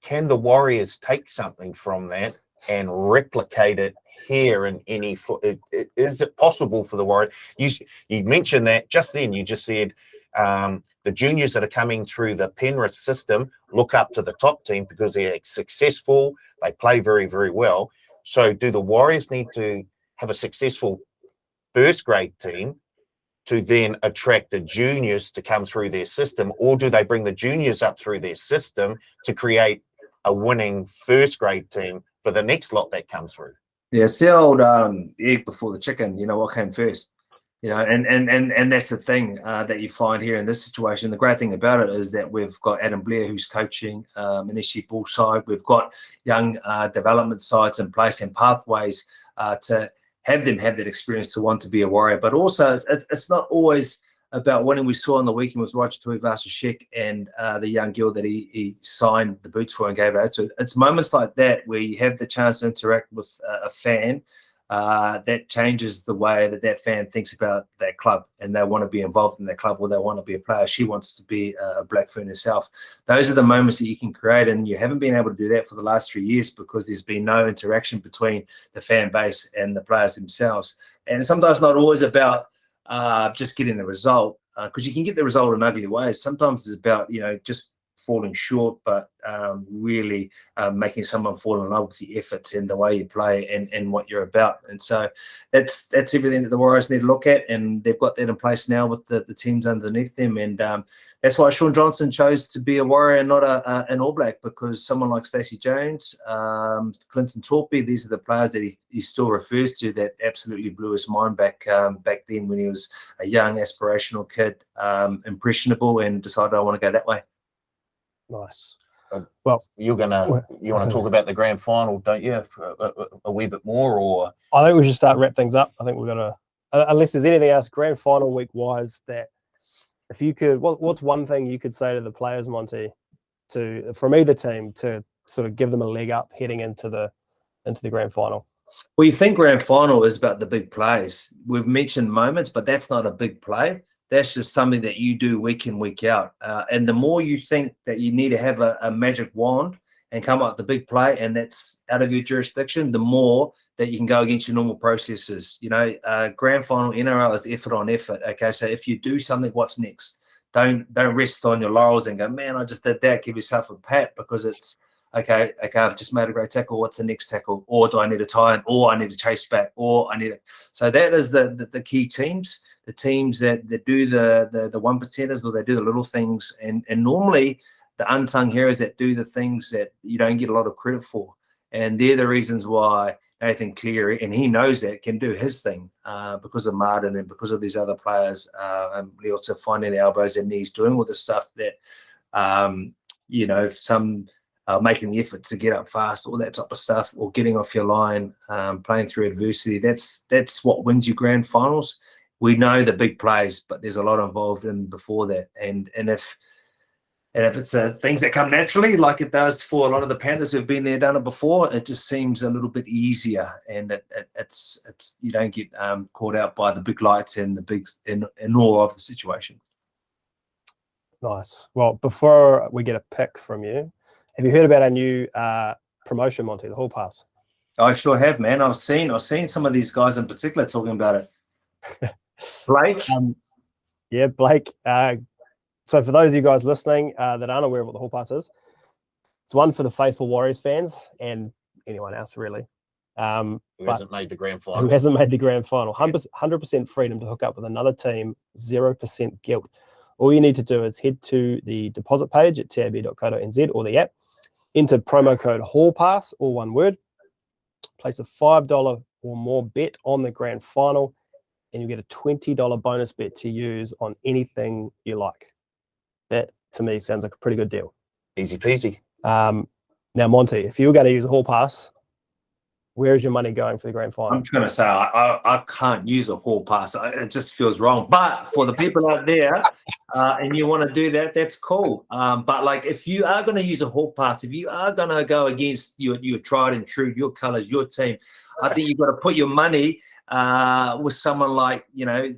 Can the Warriors take something from that and replicate it here in any is it possible for the Warriors? You mentioned that just then. You just said the juniors that are coming through the Penrith system look up to the top team because they're successful. They play very, very well. So do the Warriors need to have a successful first grade team to then attract the juniors to come through their system, or do they bring the juniors up through their system to create a winning first grade team for the next lot that comes through? Yeah, it's the old egg before the chicken. You know, what came first? You know, and that's the thing that you find here in this situation. The great thing about it is that we've got Adam Blair who's coaching an SG Bull side. We've got young development sides in place and pathways to have them have that experience to want to be a Warrior. But also, it's not always about winning. We saw on the weekend with Roger Tuivasa-Sheck and the young girl that he signed the boots for and gave out to. It's moments like that where you have the chance to interact with a fan that changes the way that fan thinks about that club, and they want to be involved in that club, or they want to be a player. She wants to be a Black Fern herself. Those are the moments that you can create, and you haven't been able to do that for the last 3 years because there's been no interaction between the fan base and the players themselves. And sometimes not always about just getting the result, because you can get the result in ugly ways. Sometimes it's about, just falling short, but really making someone fall in love with the efforts and the way you play and what you're about. And so that's everything that the Warriors need to look at, and they've got that in place now with the teams underneath them. And that's why Sean Johnson chose to be a Warrior and not an All Black, because someone like Stacey Jones, Clinton Torpey, these are the players that he still refers to that absolutely blew his mind back then when he was a young, aspirational kid, impressionable, and decided I want to go that way. Nice. Well, you want to talk about the grand final, don't you? A wee bit more, or I think we should start wrap things up. I think we're gonna, unless there's anything else grand final week wise that, if you could, what's one thing you could say to the players, Monty, from either team to sort of give them a leg up heading into the grand final? Well, you think grand final is about the big plays. We've mentioned moments, but that's not a big play. That's just something that you do week in, week out. And the more you think that you need to have a magic wand and come up with the big play, and that's out of your jurisdiction, the more that you can go against your normal processes. You know, grand final NRL is effort on effort. Okay, so if you do something, what's next? Don't rest on your laurels and go, man, I just did that. Give yourself a pat, because it's okay, I've just made a great tackle. What's the next tackle? Or do I need to tie in? Or I need to chase back? Or I need to. So that is the key teams. The teams that do the 1%ers, or they do the little things, and normally the unsung heroes that do the things that you don't get a lot of credit for. And they're the reasons why Nathan Cleary, and he knows that, can do his thing because of Martin and because of these other players. And also finding the elbows and knees, doing all the stuff that, some making the effort to get up fast, all that type of stuff, or getting off your line, playing through adversity. That's what wins you grand finals. We know the big plays, but there's a lot involved in before that. And if it's things that come naturally, like it does for a lot of the Panthers who've been there, done it before, it just seems a little bit easier, and it's you don't get caught out by the big lights and the big in awe of the situation. Nice. Well, before we get a pick from you, have you heard about our new promotion, Monty, the Hall Pass? I sure have, man. I've seen some of these guys in particular talking about it. Blake? Blake. So for those of you guys listening that aren't aware of what the Hall Pass is, it's one for the faithful Warriors fans and anyone else, really. Who hasn't made the grand final. Who hasn't made the grand final. 100% freedom to hook up with another team, 0% guilt. All you need to do is head to the deposit page at tab.co.nz or the app, enter promo code HallPass, all one word, place a $5 or more bet on the grand final, and you get a $20 bonus bet to use on anything you like. That, to me, sounds like a pretty good deal. Easy peasy. Now, Monty, if you were going to use a Hall Pass, where is your money going for the grand final? I'm just going to say I can't use a Hall Pass. It just feels wrong. But for the people out there, and you want to do that, that's cool. But like, if you are going to use a Hall Pass, if you are going to go against your tried and true, your colours, your team, I think you've got to put your money with someone like,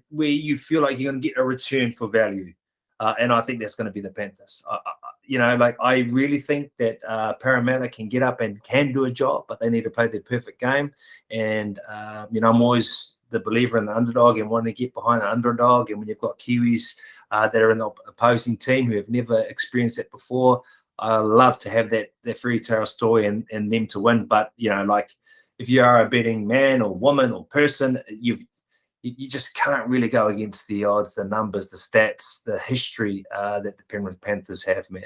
where you feel like you're going to get a return for value. And I think that's going to be the Panthers. I really think that Parramatta can get up and can do a job, but they need to play their perfect game. And, I'm always the believer in the underdog and wanting to get behind the underdog. And when you've got Kiwis that are in the opposing team who have never experienced that before, I love to have that fairy tale story and them to win. But, if you are a betting man or woman or person, you just can't really go against the odds, the numbers, the stats, the history that the Penrith Panthers have, man.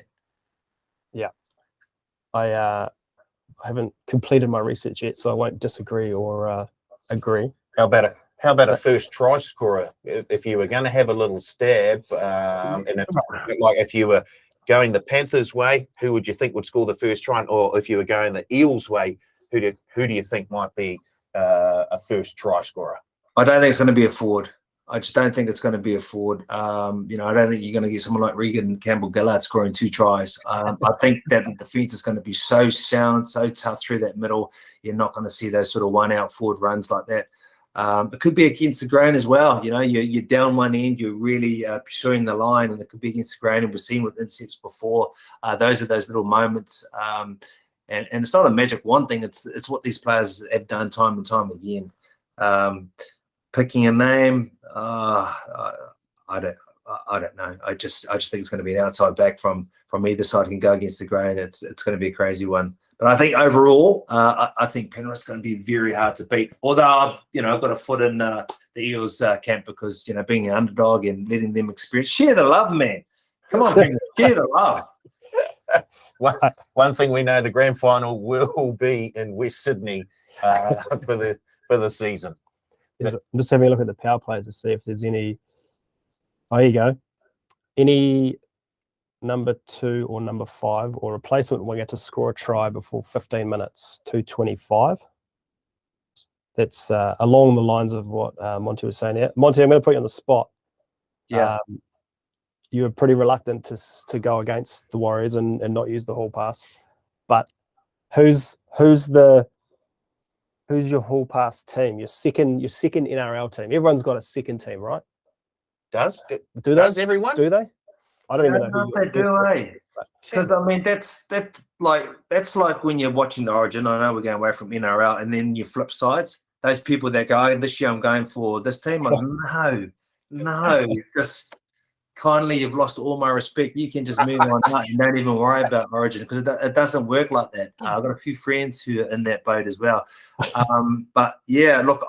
Yeah. I haven't completed my research yet, so I won't disagree or agree. How about a first try scorer? If you were going to have a little stab, and if you were going the Panthers way, who would you think would score the first try? Or if you were going the Eels way, who do you think might be a first try scorer? I don't think it's going to be a forward. I just don't think it's going to be a forward. I don't think you're going to get someone like Regan Campbell-Gillard scoring 2 tries. I think that the defence is going to be so sound, so tough through that middle. You're not going to see those sort of one-out forward runs like that. It could be against the grain as well. You're down one end, you're really pursuing the line, and it could be against the grain. And we've seen with intercepts before. Those are those little moments. And it's not a magic wand thing. It's what these players have done time and time again. Picking a name, I I don't know. I just think it's going to be an outside back from either side can go against the grain. It's going to be a crazy one. But I think overall, I think Penrith's going to be very hard to beat. Although I've got a foot in the Eels camp because being an underdog and letting them experience, share the love, man. Come on, Penrith, share the love. One thing we know, the grand final will be in West Sydney for the season. I'm just having a look at the power plays to see if there's any. Oh, here you go. Any number 2 or number 5 or replacement winger to score a try before 15 minutes, 225. That's along the lines of what Monty was saying there. Monty, I'm going to put you on the spot. Yeah. You were pretty reluctant to go against the Warriors and not use the hall pass. But who's your hall pass team? Your second NRL team. Everyone's got a second team, right? Does Does everyone? Do they? I don't even know. Who they do, eh? Because I mean, that's like when you're watching the Origin. I know we're going away from NRL, and then you flip sides. Those people that go, this year I'm going for this team. No, just kindly, you've lost all my respect. You can just move on and don't even worry about Origin because it doesn't work like that. I've got a few friends who are in that boat as well. But yeah, look,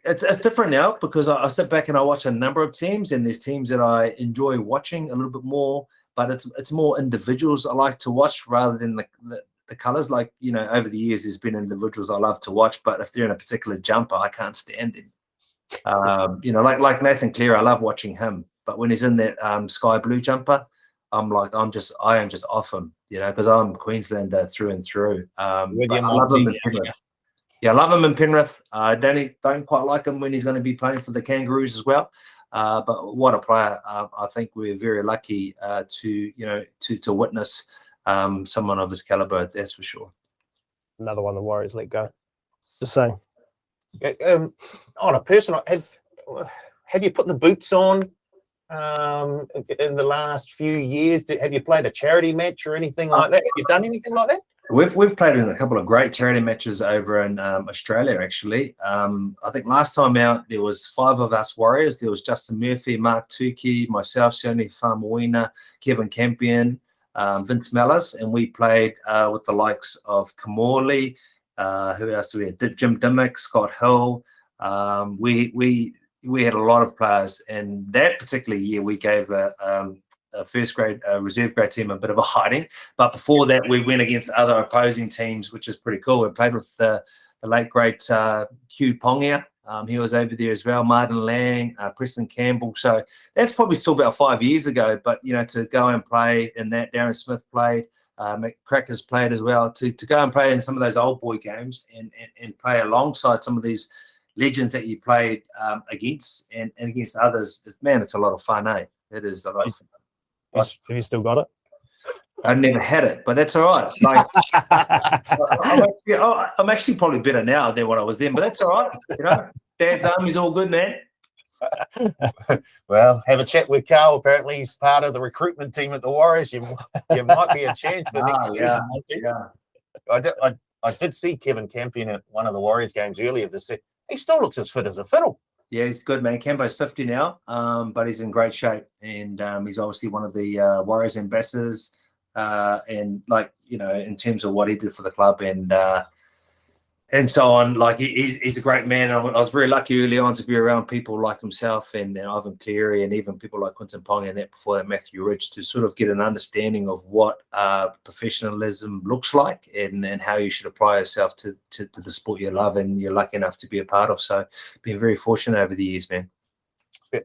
it's different now because I sit back and I watch a number of teams, and there's teams that I enjoy watching a little bit more, but it's more individuals I like to watch rather than the colours. Like, over the years, there's been individuals I love to watch, but if they're in a particular jumper, I can't stand them. Like Nathan Clear, I love watching him, but when he's in that sky blue jumper, I am just off him, because I'm Queenslander through and through. With I love him in Penrith. Yeah, I love him in Penrith. I don't quite like him when he's going to be playing for the Kangaroos as well. But what a player! I think we're very lucky to witness someone of his caliber. That's for sure. Another one the Warriors let go. Just saying. On a personal, have you put the boots on in the last few years? Have you played a charity match or anything like that? Have you done anything like that? We've played in a couple of great charity matches over in Australia, actually. I think last time out, there was 5 of us Warriors. There was Justin Murphy, Mark Tukey, myself, Sione Famuina, Kevin Campion, Vince Mellis, and we played with the likes of Kimmorley. Who else we had? Jim Dimmock, Scott Hill. We had a lot of players, and that particular year we gave a first grade reserve grade team a bit of a hiding. But before that, we went against other opposing teams, which is pretty cool. We played with the late great Hugh Pongia. He was over there as well. Martin Lang, Preston Campbell. So that's probably still about 5 years ago. But to go and play in that, Darren Smith played. McCrackers played as well. To go and play in some of those old boy games and play alongside some of these legends that you played against and against others, man, it's a lot of fun, eh? It is a lot of fun. Have you still got it? I never had it, but that's all right. Like, I'm actually probably better now than what I was then, but that's all right. Dad's army's all good, man. Well, have a chat with Carl. Apparently, he's part of the recruitment team at the Warriors. You might be a chance for next season. Yeah. I did see Kevin Campion at one of the Warriors games earlier this year. He still looks as fit as a fiddle. Yeah, he's good, man. Cambo's 50 now, but he's in great shape, and he's obviously one of the Warriors ambassadors. And in terms of what he did for the club and so on, like he's a great man. I was very lucky early on to be around people like himself and Ivan Cleary and even people like Quinton Ponga and that before that Matthew Ridge to sort of get an understanding of what professionalism looks like and how you should apply yourself to the sport you love and you're lucky enough to be a part of. So been very fortunate over the years, man.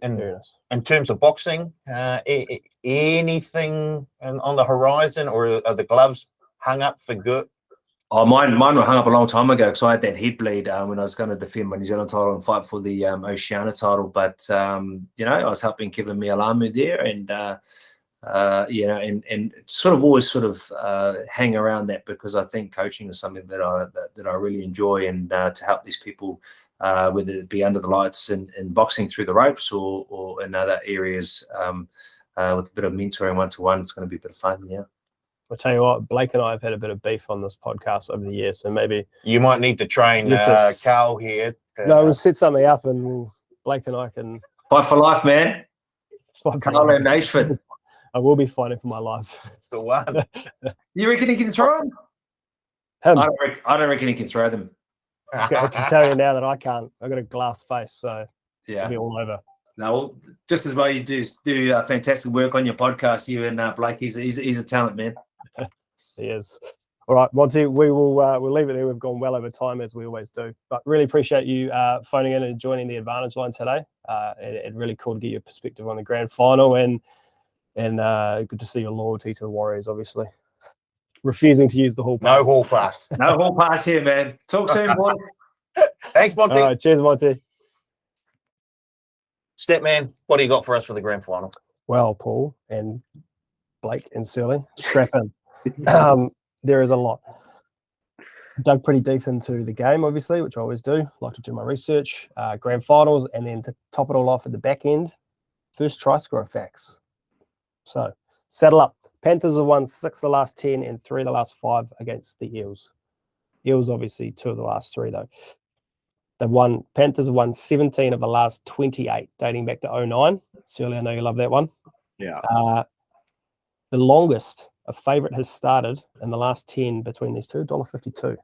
And in terms of boxing, anything on the horizon, or are the gloves hung up for good? Oh, mine were hung up a long time ago because I had that head bleed when I was going to defend my New Zealand title and fight for the Oceania title. But I was helping Kevin Mialamu there, and and sort of always hang around that because I think coaching is something that I really enjoy, and to help these people, whether it be under the lights in boxing through the ropes or in other areas with a bit of mentoring one-to-one, it's going to be a bit of fun, yeah. I'll tell you what, Blake and I have had a bit of beef on this podcast over the years, so maybe you might need to train Carl here. No, we'll set something up and Blake and I can fight for life, man. Carlo Nashford. I will be fighting for my life. It's the one. You reckon he can throw them? Him. I don't reckon he can throw them. I can tell you now that I can't. I've got a glass face, so Yeah. it'll be all over. No, well, just as well you do fantastic work on your podcast, you and Blake. He's a talent, man. He is. All right, Monty, we'll leave it there. We've gone well over time, as we always do. But really appreciate you phoning in and joining the Advantage Line today. It's really cool to get your perspective on the grand final, and good to see your loyalty to the Warriors, obviously. Refusing to use the hall pass. No hall pass. No hall pass here, man. Talk soon, boys. Thanks, Monty. All right, cheers, Monty. Stepman, what do you got for us for the grand final? Well, Paul and Blake and Surly, strap in. There is a lot. Dug pretty deep into the game, obviously, which I always do. Like to do my research. Grand finals, and then to top it all off at the back end, first try scorer facts. So, saddle up. Panthers have won 6 of the last 10 and 3 of the last 5 against the Eels. Eels, obviously, 2 of the last 3, though. Panthers have won 17 of the last 28, dating back to 2009. Surely, I know you love that one. Yeah. The longest a favourite has started in the last 10 between these two, $1.52.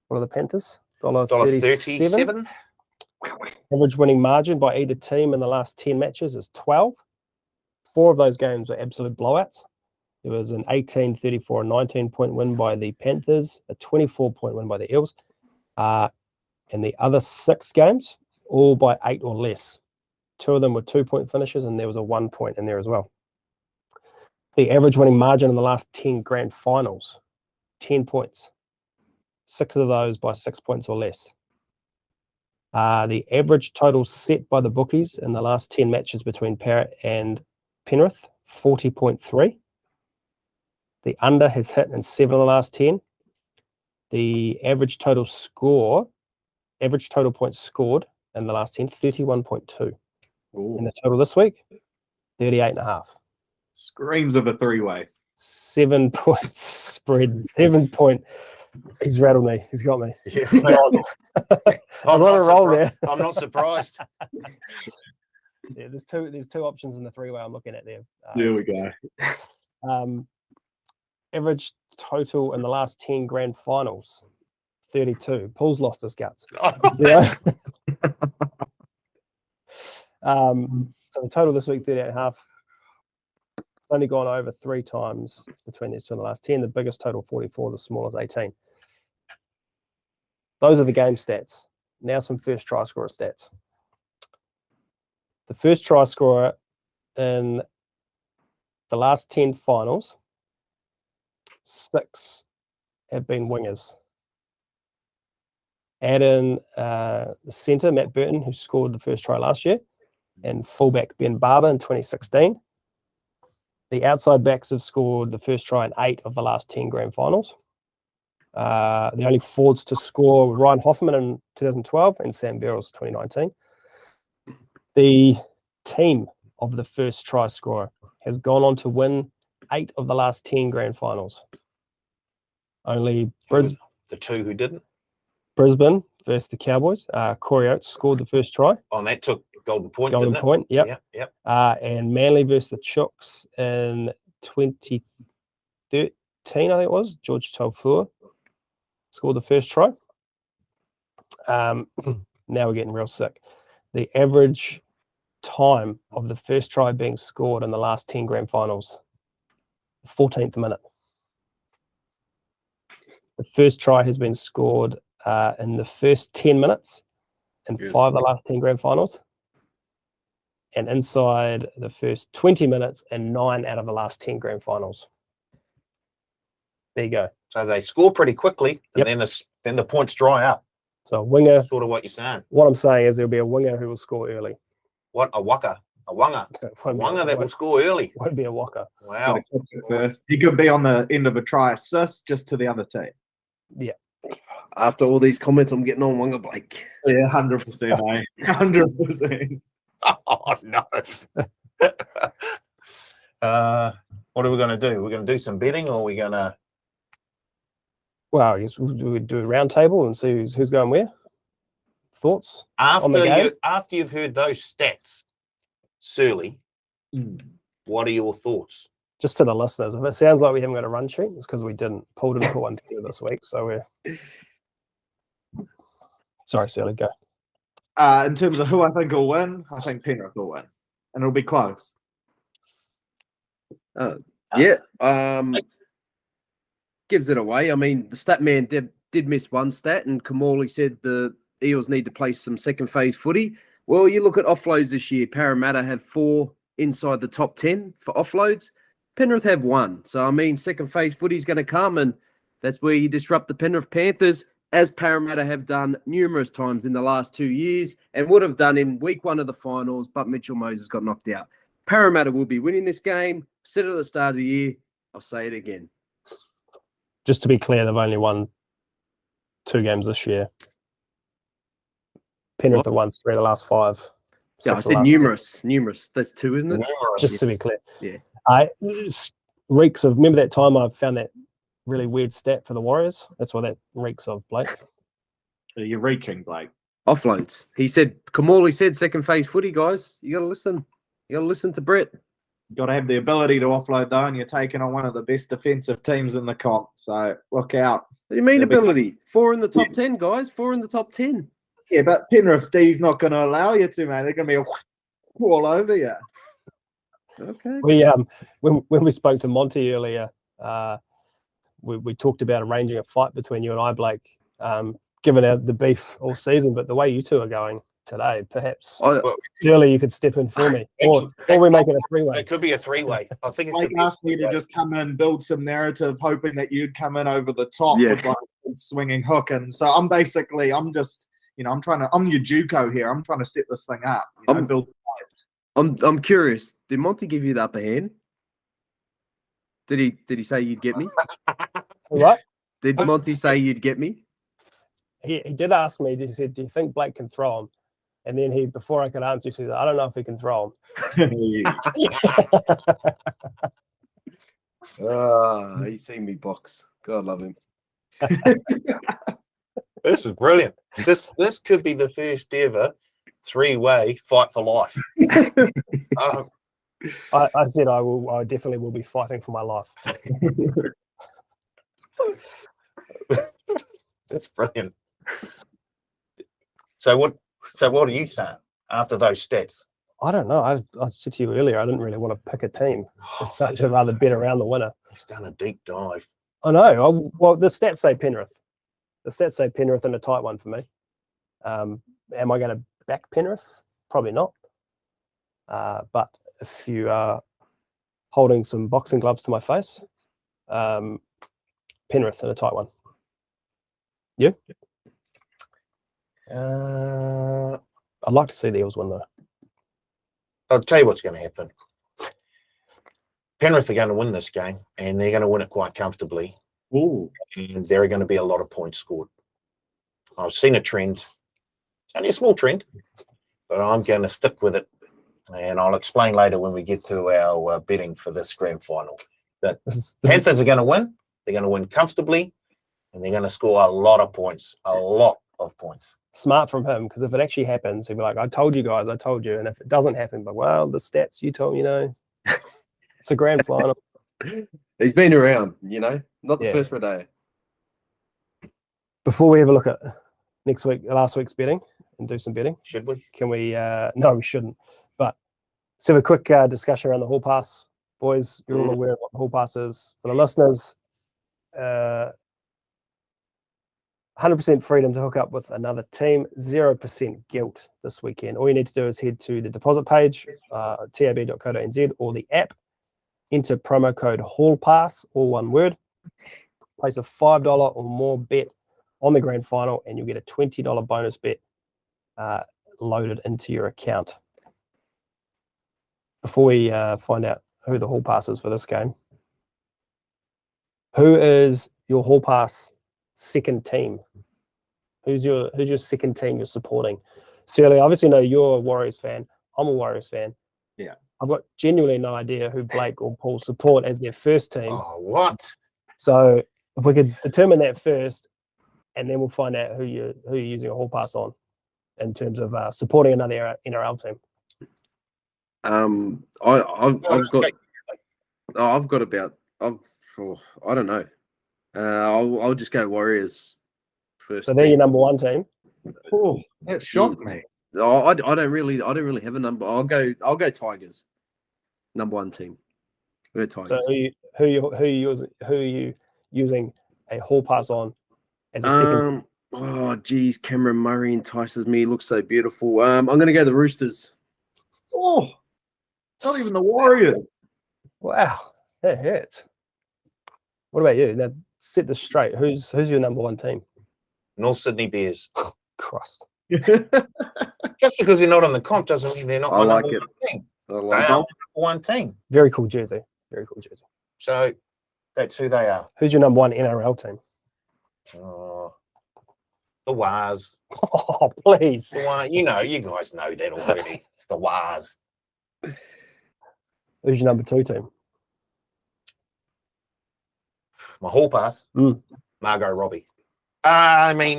What are the Panthers? $1.37. Average winning margin by either team in the last 10 matches is 12. 4 of those games were absolute blowouts. There was an 18, 34, and 19-point win by the Panthers, a 24-point win by the Eels. And the other 6 games, all by 8 or less. 2 of them were 2-point finishes, and there was a 1 point in there as well. The average winning margin in the last 10 grand finals, 10 points. 6 of those by 6 points or less. The average total set by the bookies in the last 10 matches between Parrott and Penrith, 40.3. The under has hit in 7 of the last 10. The average total points scored in the last 10, 31.2. In the total this week, 38.5. Screams of a 3-way. 7 points spread. 7-point. He's rattled me. He's got me. Yeah. I was on a roll there. I'm not surprised. Yeah, there's two options in the 3-way I'm looking at there. There we go. Average total in the last 10 grand finals, 32. Paul's lost his guts. Yeah. So the total this week, 38.5. It's only gone over 3 times between these two in the last 10. The biggest total, 44. The smallest, 18. Those are the game stats. Now some first try scorer stats. The first try scorer in the last 10 finals, 6 have been wingers. Add in the centre, Matt Burton, who scored the first try last year, and fullback Ben Barber in 2016. The outside backs have scored the first try in 8 of the last 10 grand finals. The only forwards to score were Ryan Hoffman in 2012 and Sam Verrills 2019. The team of the first try scorer has gone on to win 8 of the last 10 grand finals. Only The 2 who didn't. Brisbane versus the Cowboys. Corey Oates scored the first try. Oh, and that took Golden Point. Golden didn't Point, it? yep. Yep. And Manly versus the Chooks in 2013, I think it was. George Taufua scored the first try. Now we're getting real sick. The average time of the first try being scored in the last 10 grand finals, 14th minute. The first try has been scored in the first 10 minutes in 5 of the last 10 grand finals, and inside the first 20 minutes in 9 out of the last 10 grand finals. There you go. So they score pretty quickly, and Yep. then the points dry up. So a winger, Sort of what you're saying. what I'm saying is there'll be a winger who will score early. What a wanga that will score early. Won't be a whacker. Wow. First. He could be on the end of a try assist just to the other team. Yeah. After all these comments, I'm getting on Wanga Blake. Yeah, 100%, mate. 100%. Oh no. What are we going to do? We're going to do some betting, or are we going to? Well, I guess we'll do a round table and see who's going where. Thoughts? On the game? After you've heard those stats, Surly, What are your thoughts? Just to the listeners, if it sounds like we haven't got a run sheet, it's because we didn't. Paul didn't put one together this week, so we're. Sorry, Shirley, go. In terms of who I think will win, I think Penrith will win, and it'll be close. Gives it away. I mean, the stat man did miss one stat, and Kimmorley said the Eels need to play some second phase footy. Well, you look at offloads this year. Parramatta have 4 inside the top 10 for offloads. Penrith have 1. So, I mean, second phase footy is going to come, and that's where you disrupt the Penrith Panthers, as Parramatta have done numerous times in the last 2 years and would have done in week 1 of the finals, but Mitchell Moses got knocked out. Parramatta will be winning this game. Said it at the start of the year. I'll say it again. Just to be clear, they've only won 2 games this year. Penrith have won 3 of the last 5. Yeah, I 6 of the said last numerous. That's 2, isn't it? Just to be clear. Yeah. It reeks of, remember that time I found that really weird stat for the Warriors? That's what that reeks of, Blake. You're reaching, Blake. Offloads. He said, Kimmorley said second phase footy, guys. You got to listen. You got to listen to Brett. You've got to have the ability to offload, though, and you're taking on one of the best defensive teams in the comp. So look out. What do you mean ability? 4 in the top 10, guys. 4 in the top 10. Yeah, but Penrith D's not going to allow you to, man. They're going to be all over you. Okay. We when we spoke to Monty earlier, we talked about arranging a fight between you and I, Blake, given the beef all season. But the way you two are going today, perhaps surely you could step in for me, or we make it a 3-way. It could be a 3-way. I think it Blake could be asked me to just come in, build some narrative, hoping that you'd come in over the top with like a swinging hook. And so I'm just, I'm your JUCO here. I'm trying to set this thing up. I'm curious. Did Monty give you the upper hand? Did he say you'd get me? What? Did Monty say you'd get me? He did ask me. He said, "Do you think Blake can throw him?" And then before I could answer, he said, "I don't know if he can throw him." He's seen me box. God love him. This is brilliant. This could be the first ever 3-way fight for life. I said I definitely will be fighting for my life. That's brilliant. So what are you saying after those stats? I don't know. I said to you earlier, I didn't really want to pick a team as such. I'd rather bet around the winner. He's done a deep dive. I know. Well, the stats say Penrith. The stats say Penrith in a tight one for me. Am I going to back Penrith? Probably not. But if you are holding some boxing gloves to my face, Penrith in a tight one. You? I'd like to see the Eels win, though. I'll tell you what's going to happen. Penrith are going to win this game, and they're going to win it quite comfortably. Ooh. And there are going to be a lot of points scored. I've seen a trend. It's only a small trend, but I'm going to stick with it. And I'll explain later when we get to our betting for this grand final. That Panthers are going to win. They're going to win comfortably, and they're going to score a lot of points. A lot of points. Smart from him, because if it actually happens, he'll be like, "I told you guys, I told you." And if it doesn't happen, but well, the stats you told me, it's a grand final. He's been around, not the first rodeo. Before we have a look at last week's betting and do some betting, Should we? can we? No, we shouldn't. But let's have a quick discussion around the hall pass, boys. You're all aware of what the hall pass is. For the listeners, 100% freedom to hook up with another team, 0% guilt this weekend. All you need to do is head to the deposit page, tab.co.nz, or the app, enter promo code HALLPASS, all one word, place a $5 or more bet on the grand final, and you'll get a $20 bonus bet loaded into your account. Before we find out who the hall pass is for this game, who is your hall pass second team? Who's your second team you're supporting? Shirley, obviously know you're a Warriors fan. I'm a Warriors fan. Yeah. I've got genuinely no idea who Blake or Paul support as their first team. Oh, what? So if we could determine that first, and then we'll find out who you're using a hall pass on in terms of supporting another NRL team. I've got about I don't know. I'll just go Warriors first. So they're your number one team. Oh, that shocked me. I don't really have a number. I'll go Tigers. Number one team. We're Tigers. So who are you using a hall pass on as a second team? Oh geez, Cameron Murray entices me. He looks so beautiful. I'm gonna go the Roosters. Oh, not even the Warriors. Wow, that hurts. What about you? Now set this straight. Who's your number one team? North Sydney Bears. Christ. Just because they're not on the comp doesn't mean they're not I my like number it. one team. I They like are it. number one team. Very cool jersey. Very cool jersey. So that's who they are. Who's your number one NRL team? Oh, the Wars. Oh, please. The Wars. You guys know that already. It's the Wars. Who's your number two team? My hall pass. Margot Robbie. Probably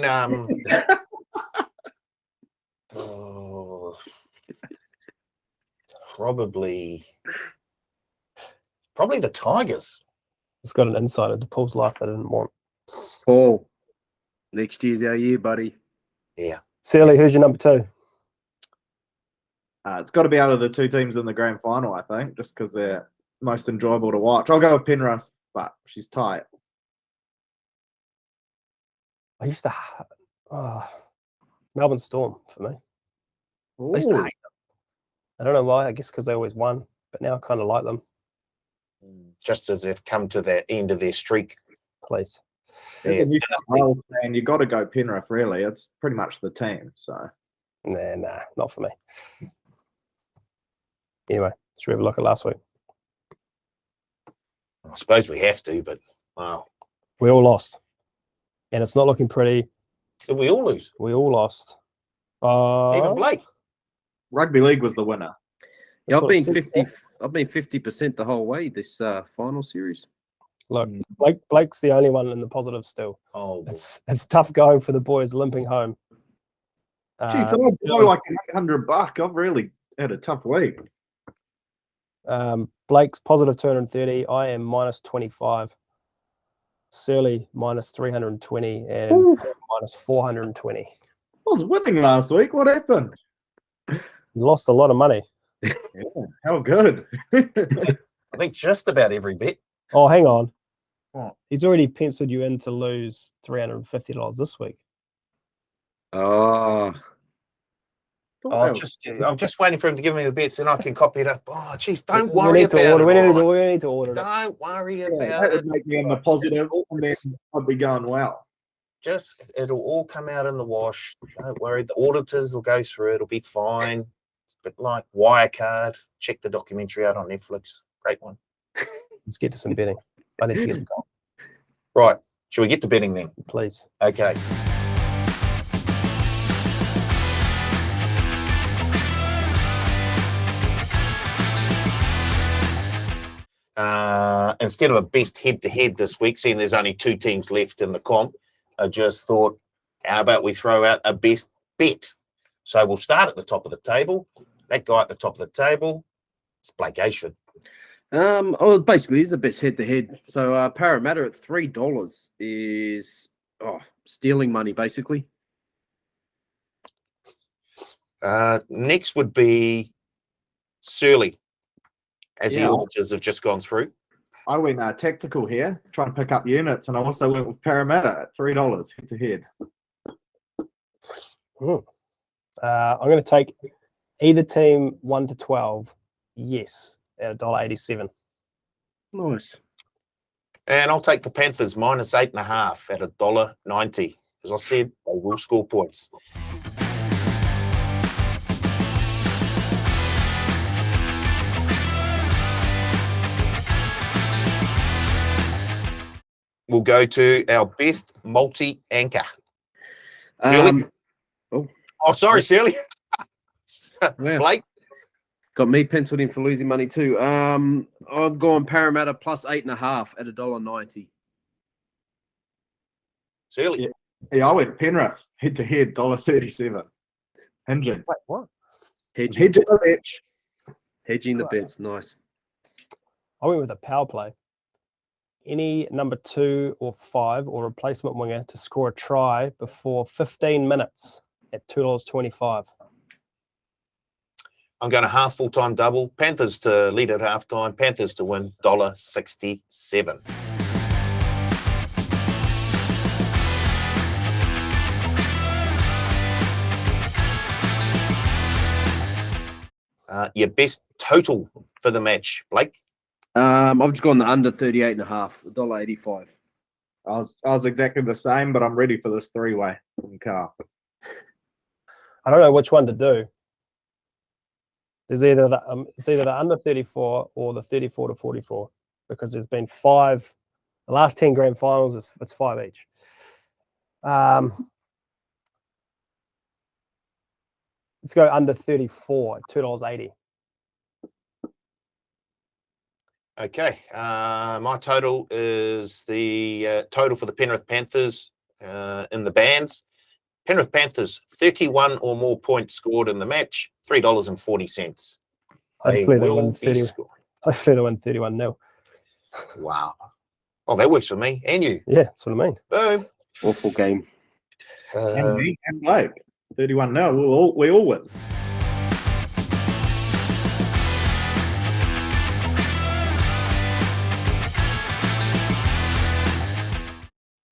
the Tigers. It's got an insight into Paul's life that I didn't want. Paul, next year's our year, buddy. Yeah. Sealy, who's your number two? It's got to be out of the two teams in the grand final, I think, just because they're most enjoyable to watch. I'll go with Penrith, but she's tight. I used to Melbourne Storm for me. I used to hate them. I don't know why. I guess because they always won, but now I kind of like them. Just as they've come to the end of their streak. Please. As a New South Wales fan, you got to go Penrith, really. It's pretty much the team. So Nah, not for me. Anyway, should we have a look at last week? I suppose we have to, but wow. We all lost. And it's not looking pretty. Did we all lose? We all lost. Even Blake. rugby league was the winner. Yeah, I've That's been what it says 50. I've been 50% the whole way this final series. Look, Blake's the only one in the positive still. Oh, It's tough going for the boys limping home. Geez, I blow like $800. I've really had a tough week. Blake's positive 230. I am minus 25. Surly minus 320 and minus 420. I was winning last week. What happened? You lost a lot of money. Yeah, how good. I think just about every bit. Oh, hang on. What? He's already penciled you in to lose $350 this week. Oh, I'm just waiting for him to give me the bits, and I can copy it up. Oh, geez, don't We worry need to about order. it. We all right? need to order it. Don't worry about that it. would make me in the positive, and then I'd be going well. Just it'll all come out in the wash. Don't worry. The auditors will go through it. It'll be fine. It's a bit like Wirecard. Check the documentary out on Netflix. Great one. Let's get to some betting. I need to get to goal, Right. Should we get to betting then? please. Okay. Instead of a best head-to-head this week, seeing there's only 2 teams left in the comp, I just thought, how about we throw out a best bet? So we'll start at the top of the table. That guy at the top of the table, it's Blake Ashford. Basically, he's the best head-to-head. So Parramatta at $3 is stealing money, basically. Next would be Surly, as the Yeah. auditors have just gone through. I went tactical here, trying to pick up units, and I also went with Parramatta at $3 head to head. I'm going to take either team 1 to 12. Yes, at $1.87. Nice. And I'll take the Panthers minus 8.5 at $1.90. As I said, they will score points. We'll go to our best multi-anchor. Oh, Sorry, Shirley. wow. Blake? Got me penciled in for losing money too. I've gone Parramatta plus 8.5 at $1.90. Shirley? Yeah, I went Penrith head to head, $1.37. Hinging. Wait, what? Hedge. Hedge on the edge. Hedging the Christ. bets, nice. I went with a power play. Any number 2 or 5 or replacement winger to score a try before 15 minutes at $2.25. I'm going to half full-time double. Panthers to lead at halftime. Panthers to win $1.67. Your best total for the match, Blake? I've just gone the under 38.5, $1.85. I was exactly the same, but I'm ready for this three-way from Carl. I don't know which one to do. There's either it's either the under 34 or the 34 to 44, because there's been 5. The last 10 grand finals, it's 5 each. Let's go under 34 at $2.80. Okay. My total is the total for the Penrith Panthers in the bands. Penrith Panthers, 31 or more points scored in the match, $3.40. Hopefully they win 30. Hopefully they win 31-0. Wow. Oh, that works for me and you. Yeah, that's what I mean. Boom. Awful game. And me and Blake. 31 now. We all win.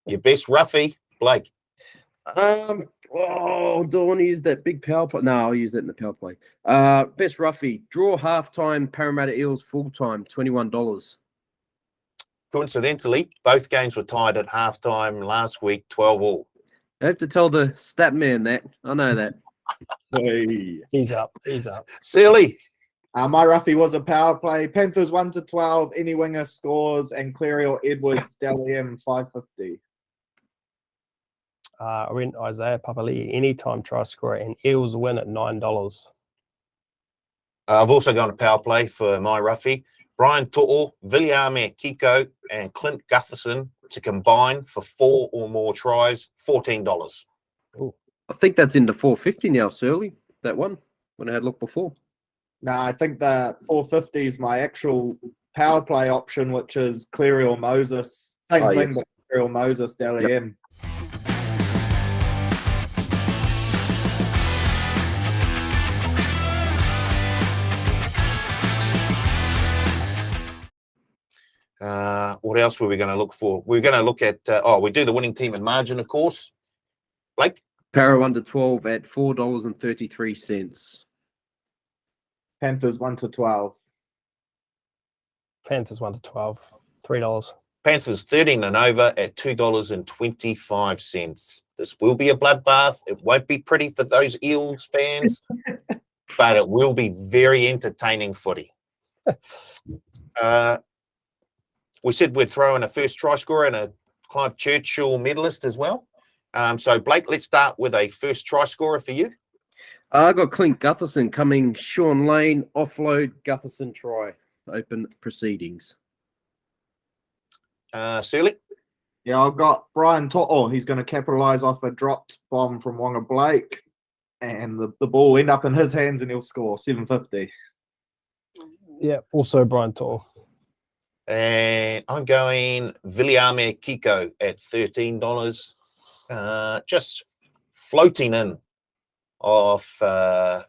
Your best roughie, Blake. Do I want to use that big power play? No, I'll use that in the power play. Best roughie, draw halftime, Parramatta Eels full time, $21. Coincidentally, both games were tied at halftime last week, 12-all. I have to tell the stat man that. I know that. Hey. He's up. He's up. Silly. My roughie was a power play. Panthers 1-12. Any winger scores, and Cleary or Edwards, Dally M 550. I went Isaiah Papali'i, anytime try scorer, and Eels win at $9. I've also gone a power play for my roughie. Brian To'o, Viliame Kiko, and Clint Gutherson to combine for 4 or more tries, $14. I think that's into 450 now, Surly. That one, when I had looked before. No, I think the 450 is my actual power play option, which is Cleary or Moses. Same thing, Yes. but Cleary or Moses, Dally M. What else were we going to look for? We're going to look at, we do the winning team and margin, of course. Blake? Para 1-12 at $4.33. Panthers 1-12. Panthers 1-12, $3. Panthers 13 and over at $2.25. This will be a bloodbath. It won't be pretty for those Eels fans, but it will be very entertaining footy. We said we'd throw in a first try scorer and a Clive Churchill medalist as well. So, Blake, let's start with a first try scorer for you. I got Clint Gutherson coming. Sean Lane, offload, Gutherson try. Open proceedings. Surly? Yeah, I've got Brian To'o. He's going to capitalise off a dropped bomb from Wonga Blake, and the ball will end up in his hands and he'll score $7.50. Yeah, also Brian To'o. And I'm going Viliame Kiko at $13. Just floating in off, no,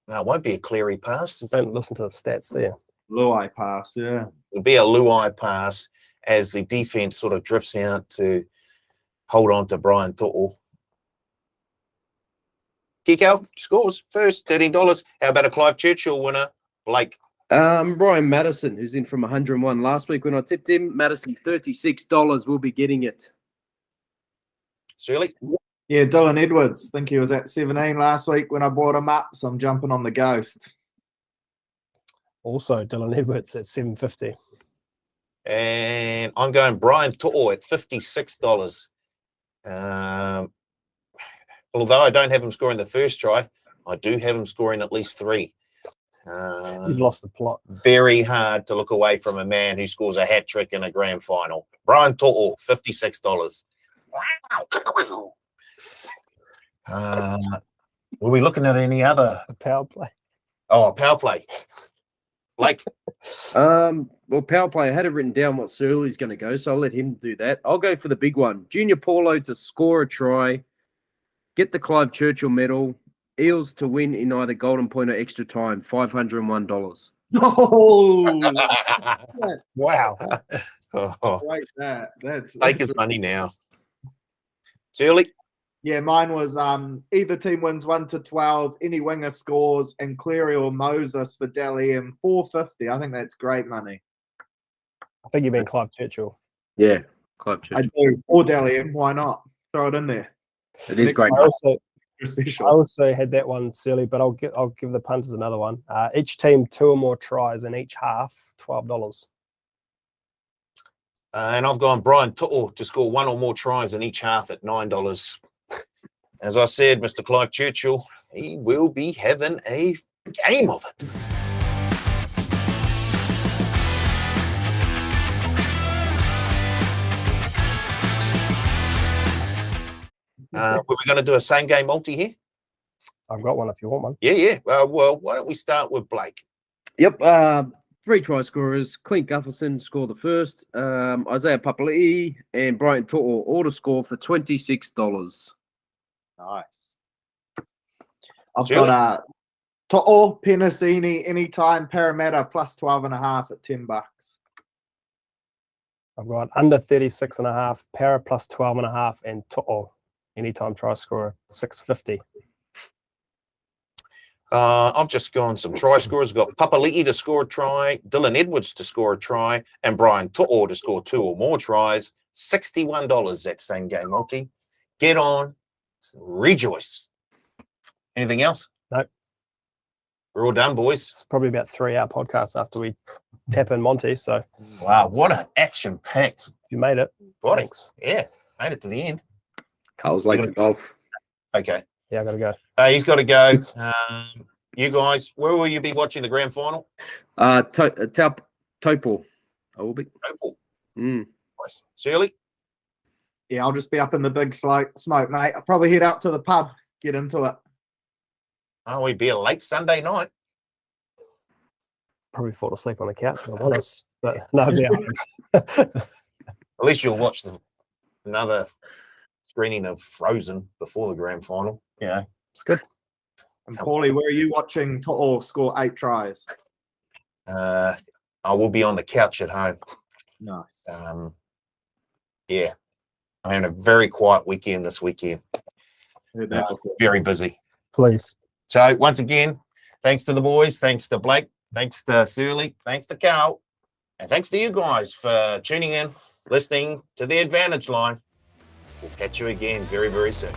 it won't be a Cleary pass. Don't listen to the stats there. Luai pass, yeah. It'll be a Luai pass as the defense sort of drifts out to hold on to Brian To'o. Kiko scores first, $13. How about a Clive Churchill winner, Blake? Ryan Madison, who's in from 101 last week when I tipped him. Madison, $36 will be getting it. Surly? Yeah, Dylan Edwards. I think he was at 17 last week when I bought him up, so I'm jumping on the ghost. Also, Dylan Edwards at $7.50. And I'm going Brian To'o at $56. Although I don't have him scoring the first try, I do have him scoring at least 3. You've lost the plot. Very hard to look away from a man who scores a hat trick in a grand final. Brian To'o, $56. Wow. Were we looking at any other? A power play. Oh, power play. Blake. Well, power play, I had it written down what Surly's going to go, so I'll let him do that. I'll go for the big one. Junior Paulo to score a try, get the Clive Churchill medal, Eels to win in either golden point or extra time, $501. Oh, Wow. Oh, like that. take his money now. Shirley? Yeah, mine was either team wins 1 to 12, any winger scores, and Cleary or Moses for Dally M, $450. I think that's great money. I think you mean Clive Churchill. Yeah, Clive I Churchill. do. Or Dally M, why not? Throw it in there. It is great. I Special. also had that one, silly, but I'll give the punters another one. Each team 2 or more tries in each half, $12. And I've gone Brian To'o to score 1 or more tries in each half at $9. As I said, Mr. Clive Churchill, he will be having a game of it. Were we going to do a same game multi here? I've got one if you want one. Yeah. Well, why don't we start with Blake? Yep. 3 try scorers. Clint Gufferson score the first. Isaiah Papali'i and Brian To'o all to score for $26. Nice. I've Shirley? got To'o, Penasini, anytime, Parramatta plus 12.5 at $10. I've got under 36.5, Para plus 12.5, and To'o, anytime try scorer, $6.50. I've just gone some try scorers. I've got Papali'i to score a try, Dylan Edwards to score a try, and Brian To'o to score 2 or more tries. $61 that same game multi. Get on, rejoice. Anything else? No. We're all done, boys. It's probably about 3-hour podcast after we tap in Monty, so if Wow, what an action-packed you made it, body. thanks. Yeah, made it to the end. Carl's late for golf. Okay. Yeah, I got to go. He's got to go. You guys, where will you be watching the grand final? Topol. I will be. Opal. Mm. Nice. Shirley? Yeah, I'll just be up in the big smoke, mate. I'll probably head out to the pub, get into it. Oh, we'd be a late Sunday night. Probably fall asleep on the couch, if I'm honest. But no, yeah. At least you'll watch another screening of Frozen before the grand final. Yeah. It's good. And Paulie, where are you watching To'o score 8 tries? I will be on the couch at home. Nice. Yeah. I'm having a very quiet weekend this weekend. Heard that before. Very busy. Please. So once again, thanks to the boys, thanks to Blake, thanks to Surly, thanks to Carl, and thanks to you guys for tuning in, listening to The Advantage Line. We'll catch you again very, very soon.